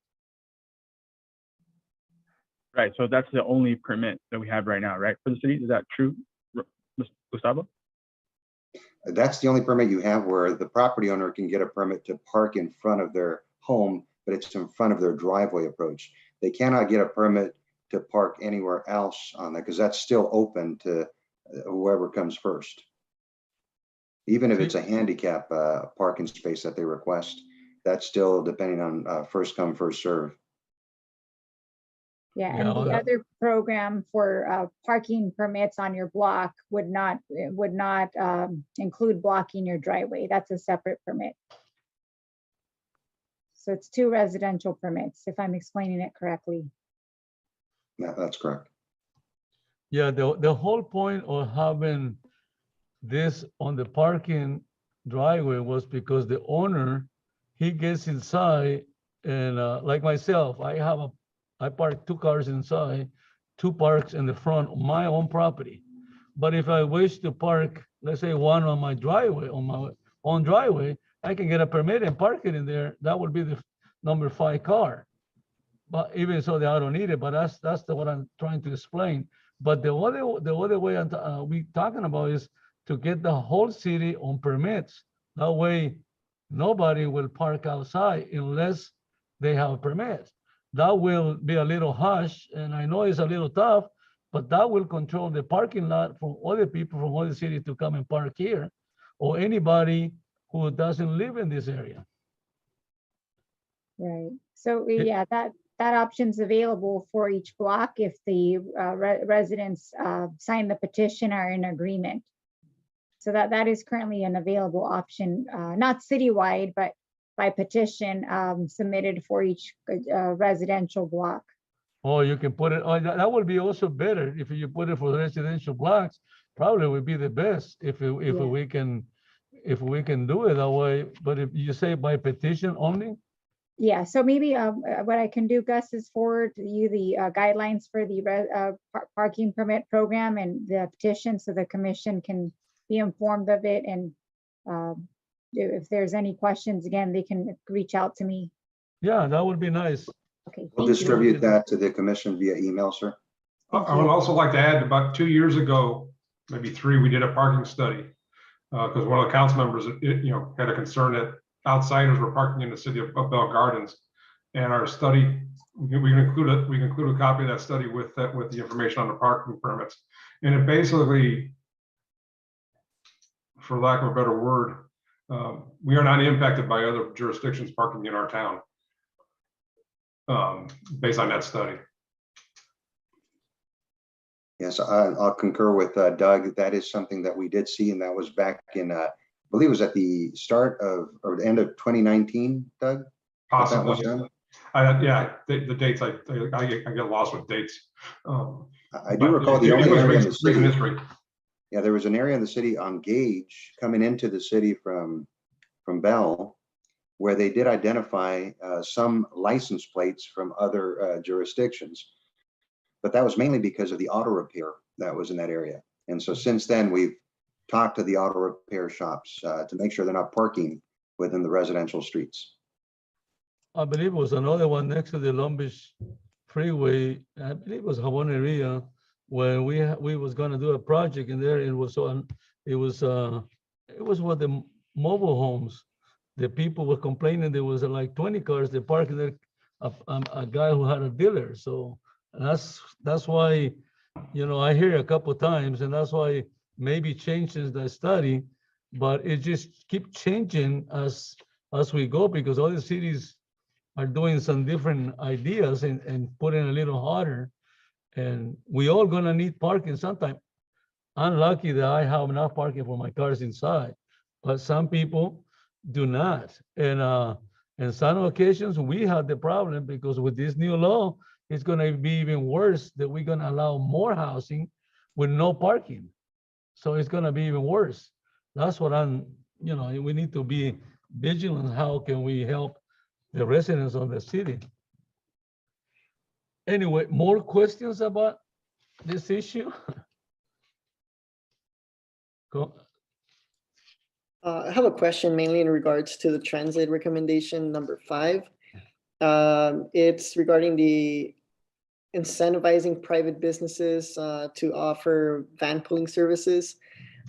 Speaker 14: Right, so that's the only permit that we have right now, right, for the city? Is that true, Gustavo?
Speaker 4: That's the only permit you have where the property owner can get a permit to park in front of their home, but it's in front of their driveway approach. They cannot get a permit to park anywhere else on that because that's still open to whoever comes first. Even if it's a handicap parking space that they request, that's still depending on first come, first serve.
Speaker 12: Yeah, and the other program for parking permits on your block would not include blocking your driveway. That's a separate permit. So it's 2 residential permits, if I'm explaining it correctly.
Speaker 4: Yeah, that's correct.
Speaker 2: Yeah, the whole point of having this on the parking driveway was because the owner, he gets inside and like myself, I park 2 cars inside, 2 parks in the front of my own property. But if I wish to park, let's say 1 on my driveway, on my own driveway, I can get a permit and park it in there. That would be the number 5 car. but even so, I don't need it. But that's what I'm trying to explain. But the other way we talking about is to get the whole city on permits. That way, nobody will park outside unless they have permits. That will be a little harsh, and I know it's a little tough, but that will control the parking lot for other people from other cities to come and park here, or anybody who doesn't live in this area.
Speaker 12: Right. So yeah, that option's available for each block if the residents sign the petition or are in agreement. So that is currently an available option, not citywide, but by petition submitted for each residential block.
Speaker 2: Oh, you can put it, oh, that would be also better if you put it for the residential blocks. Probably would be the best if we can do it that way. But if you say by petition only.
Speaker 12: Yeah, so maybe what I can do, Gus, is forward you the guidelines for the parking permit program and the petition so the commission can be informed of it. And if there's any questions, again, they can reach out to me.
Speaker 2: Yeah, that would be nice.
Speaker 12: Okay.
Speaker 4: We'll distribute that to the commission via email, sir.
Speaker 15: I would also like to add, about 2 years ago, maybe 3, we did a parking study because one of the council members, had a concern that outsiders were parking in the city of Bell Gardens, and our study, we can include a copy of that study with the information on the parking permits, and it basically, for lack of a better word, we are not impacted by other jurisdictions parking in our town, based on that study.
Speaker 4: Yes, I'll concur with Doug. That is something that we did see, and that was back in, I believe it was at the start of, or the end of 2019, Doug?
Speaker 15: Possibly. Yeah, the dates, I get lost with dates.
Speaker 4: I do recall the only area in the city. Yeah, there was an area in the city on Gage coming into the city from Bell, where they did identify some license plates from other jurisdictions. But that was mainly because of the auto repair that was in that area. And so since then, we've talked to the auto repair shops to make sure they're not parking within the residential streets.
Speaker 2: I believe it was another one next to the Long Beach Freeway. I believe it was Jaboneria, when we was going to do a project in there. It was with the mobile homes. The people were complaining there was like 20 cars they parked there. A guy who had a dealer. So that's why, I hear a couple times, and that's why maybe changes the study, but it just keep changing as we go, because other cities are doing some different ideas and putting a little harder, and we all gonna need parking sometime. I'm lucky that I have enough parking for my cars inside, but some people do not. And in some occasions we have the problem because with this new law, it's gonna be even worse, that we're gonna allow more housing with no parking. So it's gonna be even worse. That's what we need to be vigilant. How can we help the residents of the city? Anyway, more questions about this issue? Go.
Speaker 5: I have a question mainly in regards to the transit recommendation number 5. It's regarding the incentivizing private businesses to offer van pooling services.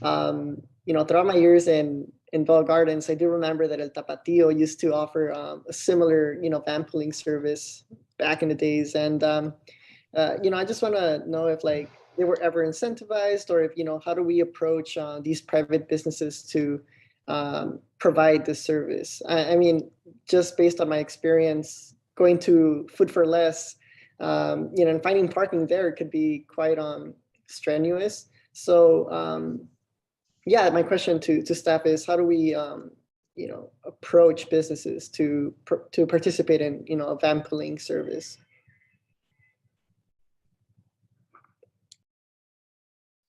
Speaker 5: Throughout my years in Bell Gardens, I do remember that El Tapatio used to offer a similar, van pooling service back in the days. And, I just want to know if they were ever incentivized, or if, how do we approach these private businesses to provide this service? I mean, just based on my experience going to Food for Less, and finding parking there could be quite strenuous. So, my question to staff is, how do we, approach businesses to participate in, a van pooling service?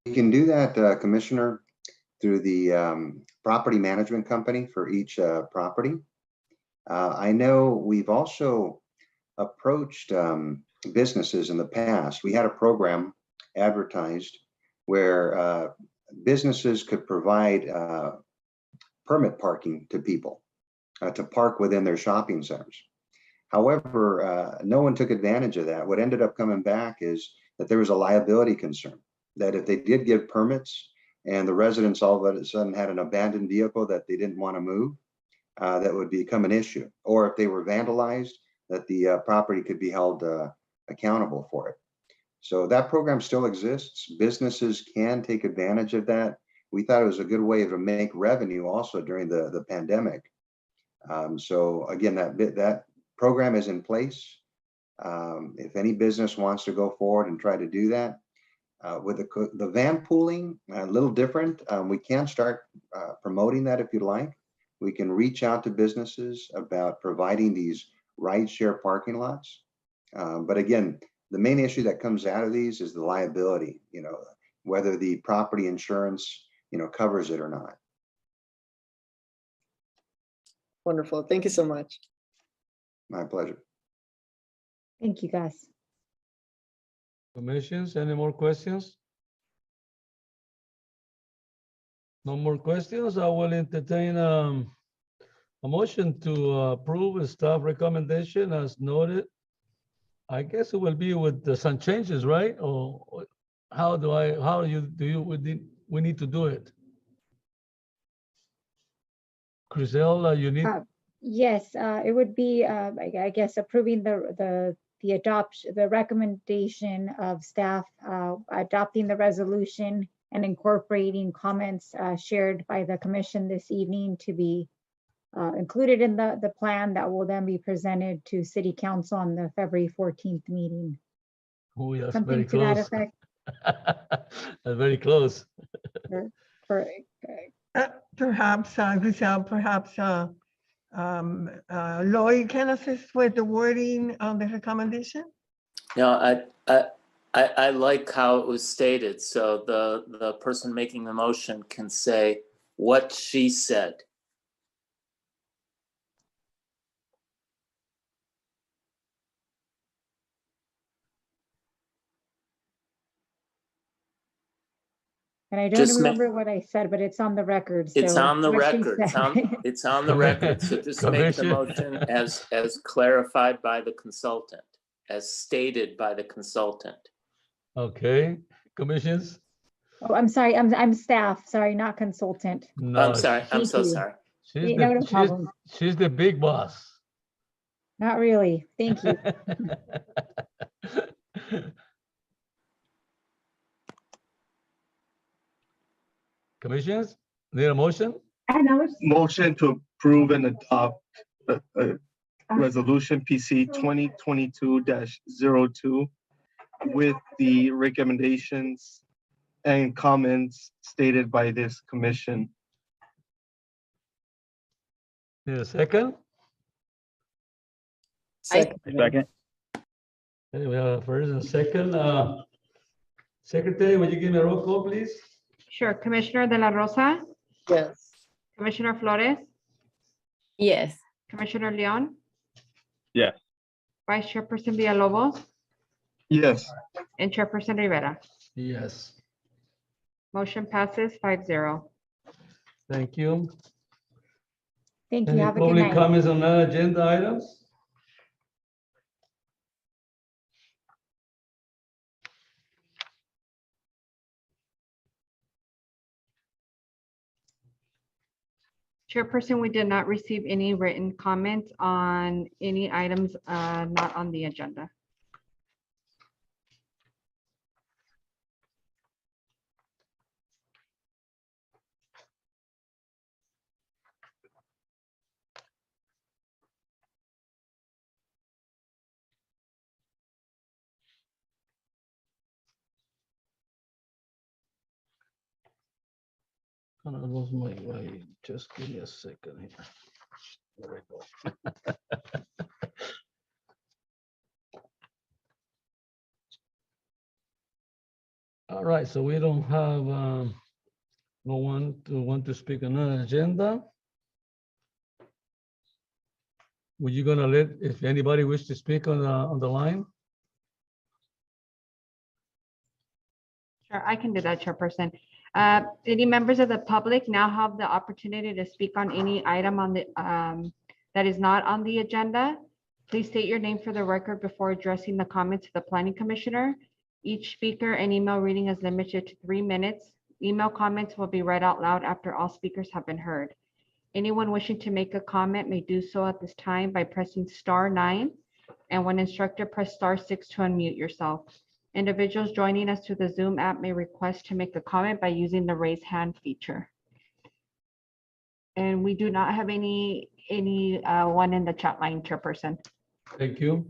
Speaker 4: You can do that, Commissioner, through the property management company for each property. I know we've also approached businesses in the past. We had a program advertised where businesses could provide permit parking to people to park within their shopping centers. However, no one took advantage of that. What ended up coming back is that there was a liability concern, that if they did give permits and the residents all of a sudden had an abandoned vehicle that they didn't want to move, that would become an issue. Or if they were vandalized, that the property could be held accountable for it. So that program still exists. Businesses can take advantage of that. We thought it was a good way to make revenue also during the pandemic. So again, that program is in place. If any business wants to go forward and try to do that, with the van pooling, a little different. We can start promoting that if you'd like. We can reach out to businesses about providing these rideshare parking lots. But again, the main issue that comes out of these is the liability, whether the property insurance, covers it or not.
Speaker 5: Wonderful. Thank you so much.
Speaker 4: My pleasure.
Speaker 12: Thank you, Gus.
Speaker 2: Commissions, any more questions? No more questions. I will entertain a motion to approve a staff recommendation as noted. I guess it will be with some changes, right? Or how do we need to do it? Crisel, you need.
Speaker 12: Yes, it would be, I guess, approving the recommendation of staff, adopting the resolution and incorporating comments shared by the commission this evening to be included in the plan that will then be presented to City Council on the February 14th meeting.
Speaker 2: Oh, yes,
Speaker 12: Something
Speaker 2: very
Speaker 12: to that
Speaker 2: close.
Speaker 12: effect.
Speaker 2: That's very close.
Speaker 7: Perhaps, Grisel, perhaps Lloyd can assist with the wording of the recommendation?
Speaker 1: No, I like how it was stated. So the person making the motion can say what she said.
Speaker 12: And I don't
Speaker 1: Just
Speaker 12: remember what I said, but it's on the record.
Speaker 1: It's
Speaker 12: so
Speaker 1: on the
Speaker 12: what she
Speaker 1: record.
Speaker 12: said.
Speaker 1: It's on the record. So just make the motion as clarified by the consultant, as stated by the consultant.
Speaker 2: Okay, commissions?
Speaker 12: Oh, I'm sorry. I'm staff. Sorry, not consultant.
Speaker 2: No,
Speaker 1: I'm sorry. I'm
Speaker 12: Thank
Speaker 1: so
Speaker 12: you.
Speaker 1: sorry.
Speaker 12: No problem.
Speaker 2: She's the big boss.
Speaker 12: Not really. Thank you.
Speaker 2: Commissions, need a motion?
Speaker 3: Motion to approve and adopt resolution PC 2022-02 with the recommendations and comments stated by this commission.
Speaker 2: Need a second?
Speaker 14: Second.
Speaker 2: Okay, we have a first and second. Secretary, would you give me a roll call, please?
Speaker 6: Sure. Commissioner De La Rosa,
Speaker 5: Yes.
Speaker 6: Commissioner Flores,
Speaker 8: Yes.
Speaker 6: Commissioner Leon,
Speaker 14: Yes.
Speaker 6: Vice Chairperson Villalobos,
Speaker 3: Yes.
Speaker 6: and Chairperson Rivera.
Speaker 2: Yes,
Speaker 6: Motion passes 5-0.
Speaker 2: thank you.
Speaker 12: Thank you.
Speaker 2: Any
Speaker 12: Have a good
Speaker 2: public
Speaker 12: night.
Speaker 2: comments on non-agenda items?
Speaker 6: Chairperson, we did not receive any written comments on any items not on the agenda.
Speaker 2: I lost my way. Just give me a second here. There we go. All right, so we don't have no one to want to speak on an agenda. Were you gonna let, if anybody wish to speak on the line?
Speaker 6: Sure, I can do that, Chairperson. Any members of the public now have the opportunity to speak on any item on the that is not on the agenda. Please state your name for the record before addressing the comments to the planning commissioner. Each speaker and email reading is limited to 3 minutes. Email comments will be read out loud after all speakers have been heard. Anyone wishing to make a comment may do so at this time by pressing *9, and when instructed, press *6 to unmute yourself. Individuals joining us through the Zoom app may request to make a comment by using the raise hand feature. And we do not have anyone in the chat line, Chairperson.
Speaker 2: Thank you.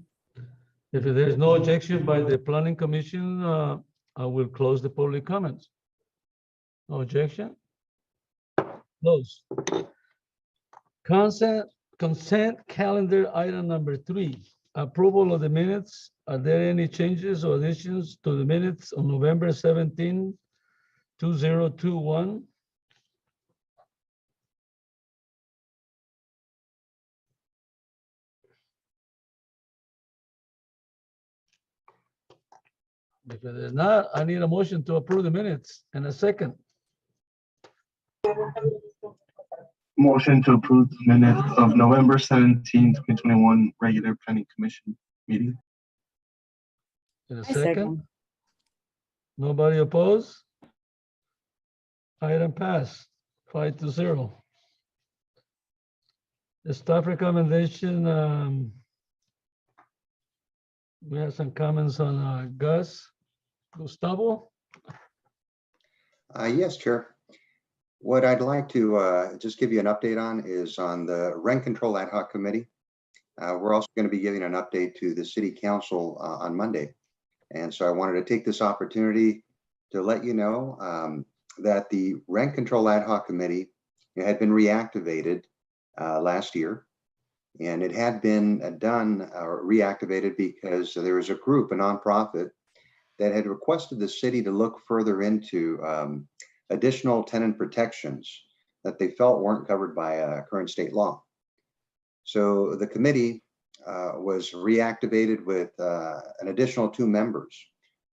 Speaker 2: If there's no objection by the planning commission, I will close the public comments. No objection? Close. Consent calendar item number 3, approval of the minutes. Are there any changes or additions to the minutes on November 17, 2021? If there's not, I need a motion to approve the minutes and a second.
Speaker 3: Motion to approve the minutes of November 17, 2021 regular planning commission meeting.
Speaker 2: And a
Speaker 8: I second.
Speaker 2: second. Nobody opposed? Item passed, 5-0. The staff recommendation, we have some comments on Gustavo.
Speaker 4: Yes, Chair. What I'd like to just give you an update on is on the Rent Control Ad Hoc Committee. We're also going to be giving an update to the City Council on Monday. And so I wanted to take this opportunity to let you know that the Rent Control Ad Hoc Committee had been reactivated last year. And it had been done or reactivated because there was a group, a nonprofit, that had requested the city to look further into additional tenant protections that they felt weren't covered by current state law. So the committee was reactivated with an additional 2 members.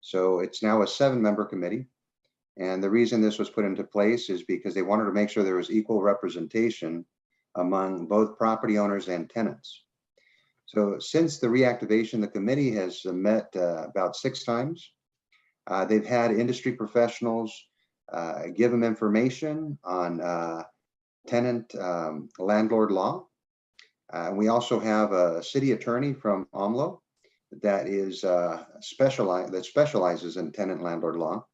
Speaker 4: So it's now a 7-member committee. And the reason this was put into place is because they wanted to make sure there was equal representation among both property owners and tenants. So since the reactivation, the committee has met about 6 times. They've had industry professionals give them information on tenant landlord law. We also have a city attorney from AMLO that is specializes in tenant landlord law.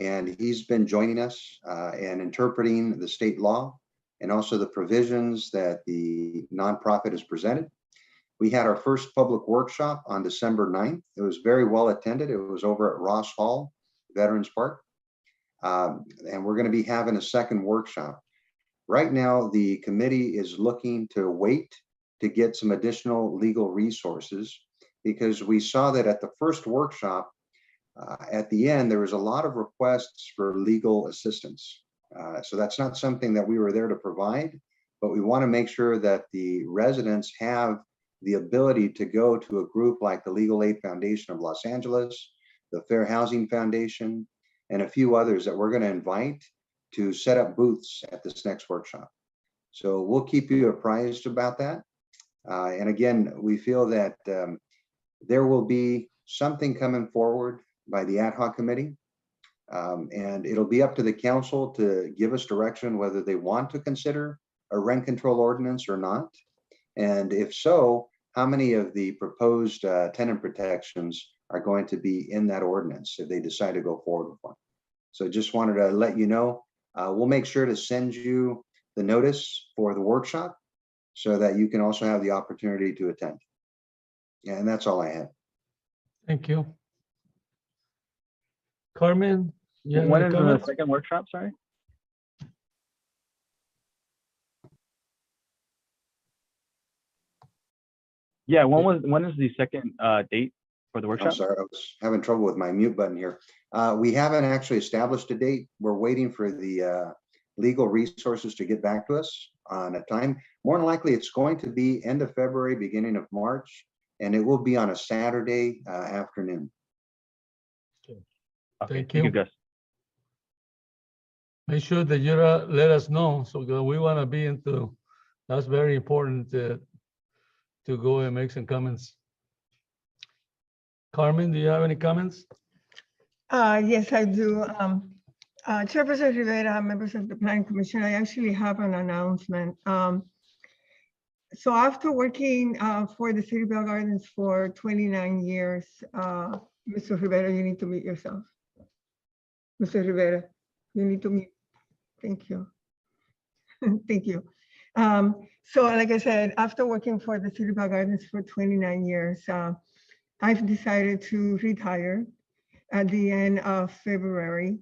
Speaker 4: And he's been joining us and interpreting the state law and also the provisions that the nonprofit has presented. We had our first public workshop on December 9th. It was very well attended. It was over at Ross Hall, Veterans Park. And we're going to be having a second workshop. Right now, the committee is looking to wait to get some additional legal resources because we saw that at the first workshop, at the end, there was a lot of requests for legal assistance. So that's not something that we were there to provide, but we want to make sure that the residents have the ability to go to a group like the Legal Aid Foundation of Los Angeles, the Fair Housing Foundation, and a few others that we're going to invite to set up booths at this next workshop. So we'll keep you apprised about that. And again, we feel that there will be something coming forward by the ad hoc committee. And it'll be up to the council to give us direction whether they want to consider a rent control ordinance or not. And if so, how many of the proposed tenant protections are going to be in that ordinance if they decide to go forward with one. So just wanted to let you know, we'll make sure to send you the notice for the workshop so that you can also have the opportunity to attend. And that's all I have.
Speaker 2: Thank you. Carmen? You have
Speaker 14: When
Speaker 2: any
Speaker 14: is the
Speaker 2: comments?
Speaker 14: second workshop, sorry? Yeah, when is the second date for the
Speaker 4: I'm
Speaker 14: workshop?
Speaker 4: sorry, I was having trouble with my mute button here. We haven't actually established a date. We're waiting for the legal resources to get back to us on a time. More than likely, it's going to be end of February, beginning of March, and it will be on a Saturday afternoon.
Speaker 14: Okay,
Speaker 2: Thank
Speaker 14: thank you,
Speaker 2: you.
Speaker 14: Gus.
Speaker 2: Make sure that you let us know, so that we want to be into, that's very important to to go and make some comments. Carmen, do you have any comments?
Speaker 7: Yes, I do. Chairperson Rivera, members of the Planning Commission, I actually have an announcement. So after working for the City of Bell Gardens for 29 years, Mr. Rivera, you need to meet yourself. Mr. Rivera, you need to meet. Thank you. Thank you. So like I said, after working for the City of Bell Gardens for 29 years, I've decided to retire at the end of February.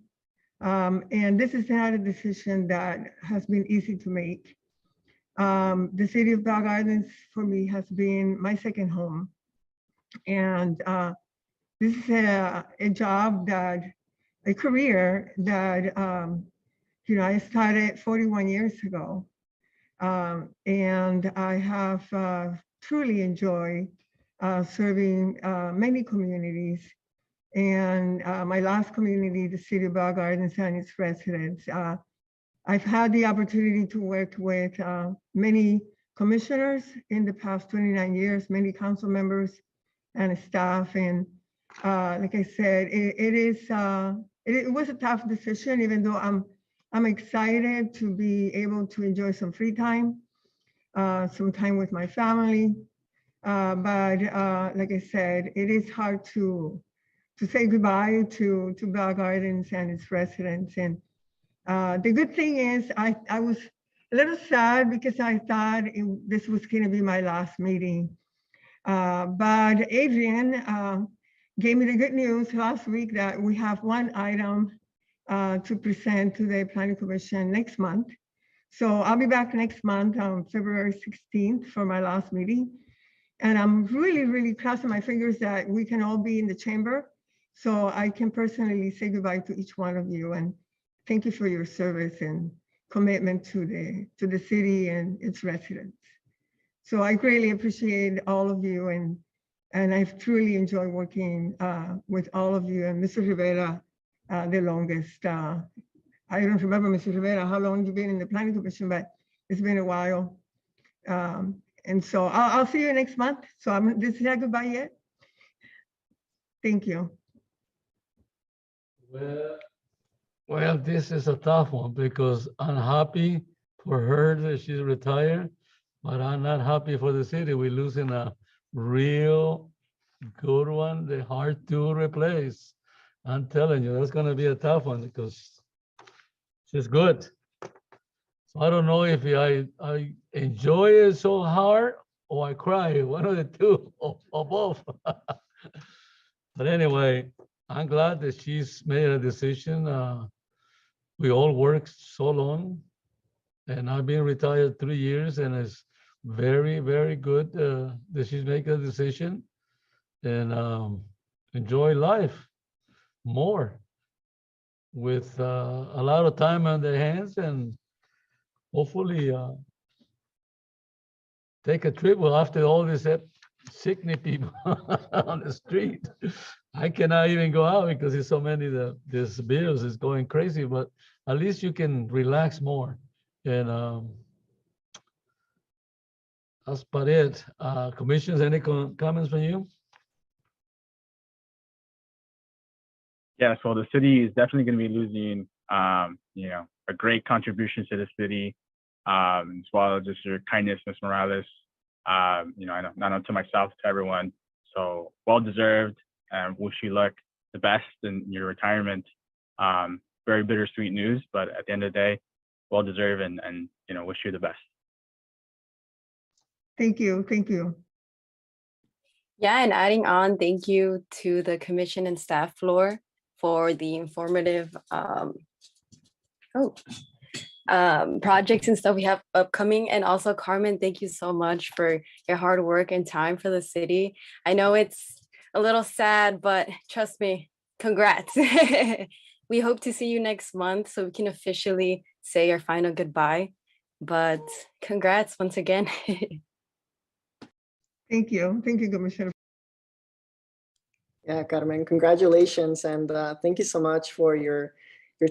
Speaker 7: And this is not a decision that has been easy to make. The City of Bell Gardens for me has been my second home. And this is a job that, a career that, I started 41 years ago. And I have truly enjoyed serving many communities. And my last community, the City of Bell Gardens and its residents. I've had the opportunity to work with many commissioners in the past 29 years, many council members and staff. And like I said, it was a tough decision, even though I'm excited to be able to enjoy some free time, some time with my family. But like I said, it is hard to say goodbye to Bell Gardens and its residents. And the good thing is I was a little sad because I thought this was going to be my last meeting. But Adrian gave me the good news last week that we have one item to present to the Planning Commission next month. So I'll be back next month on February 16th for my last meeting. And I'm really, really crossing my fingers that we can all be in the chamber so I can personally say goodbye to each one of you. And thank you for your service and commitment to the city and its residents. So I greatly appreciate all of you, and I've truly enjoyed working with all of you, and Mr. Rivera the longest. I don't remember, Mr. Rivera, how long you've been in the Planning Commission, but it's been a while. And so I'll see you next month. So this is not goodbye yet. Thank you.
Speaker 2: Well, this is a tough one because I'm happy for her that she's retired, but I'm not happy for the city. We're losing a real good one, they're hard to replace. I'm telling you, that's gonna be a tough one because she's good. So I don't know if I enjoy it so hard or I cry, one of the two or both. But anyway, I'm glad that she's made a decision. We all worked so long, and I've been retired 3 years, and it's very, very good that she's making a decision and enjoy life more with a lot of time on their hands, and hopefully take a trip. Well, after all this sickness people on the street, I cannot even go out because there's so many, this virus is going crazy, but at least you can relax more. And that's about it. Commissioners, any comments from you?
Speaker 14: Yes, well, the city is definitely going to be losing, a great contribution to the city, as well as just your kindness, Ms. Morales. I know, not only to myself, to everyone. So well deserved, and wish you luck, the best in your retirement. Very bittersweet news, but at the end of the day, well deserved, and wish you the best.
Speaker 7: Thank you. Thank you.
Speaker 8: Yeah, and adding on, thank you to the commission and staff floor for the informative projects and stuff we have upcoming. And also, Carmen, thank you so much for your hard work and time for the city. I know it's a little sad, but trust me, congrats. We hope to see you next month so we can officially say our final goodbye. But congrats once again.
Speaker 7: Thank you. Thank you, Commissioner.
Speaker 5: Yeah, Carmen, congratulations, and thank you so much for your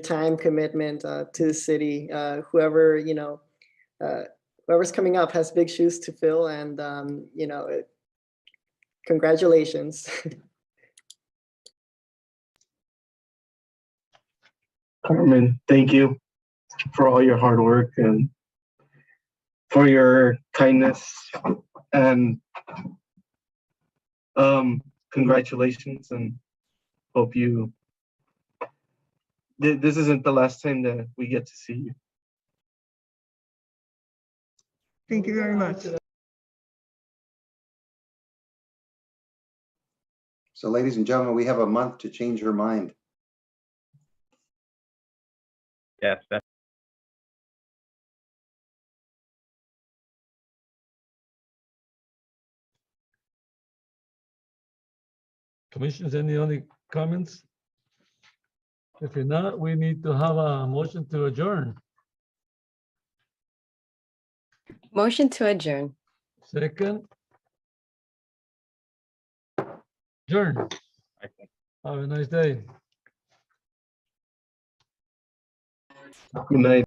Speaker 5: time commitment to the city. whoever's coming up has big shoes to fill, and congratulations.
Speaker 3: Carmen, thank you for all your hard work and for your kindness, and congratulations, and hope you this isn't the last time that we get to see you.
Speaker 7: Thank you very much.
Speaker 4: So ladies and gentlemen, we have a month to change your mind.
Speaker 14: Yes, that's
Speaker 2: Commissioners, any other comments? If not, we need to have a motion to adjourn.
Speaker 8: Motion to adjourn.
Speaker 2: Second. Adjourn.
Speaker 14: I think.
Speaker 2: Have a nice day.
Speaker 3: Good night.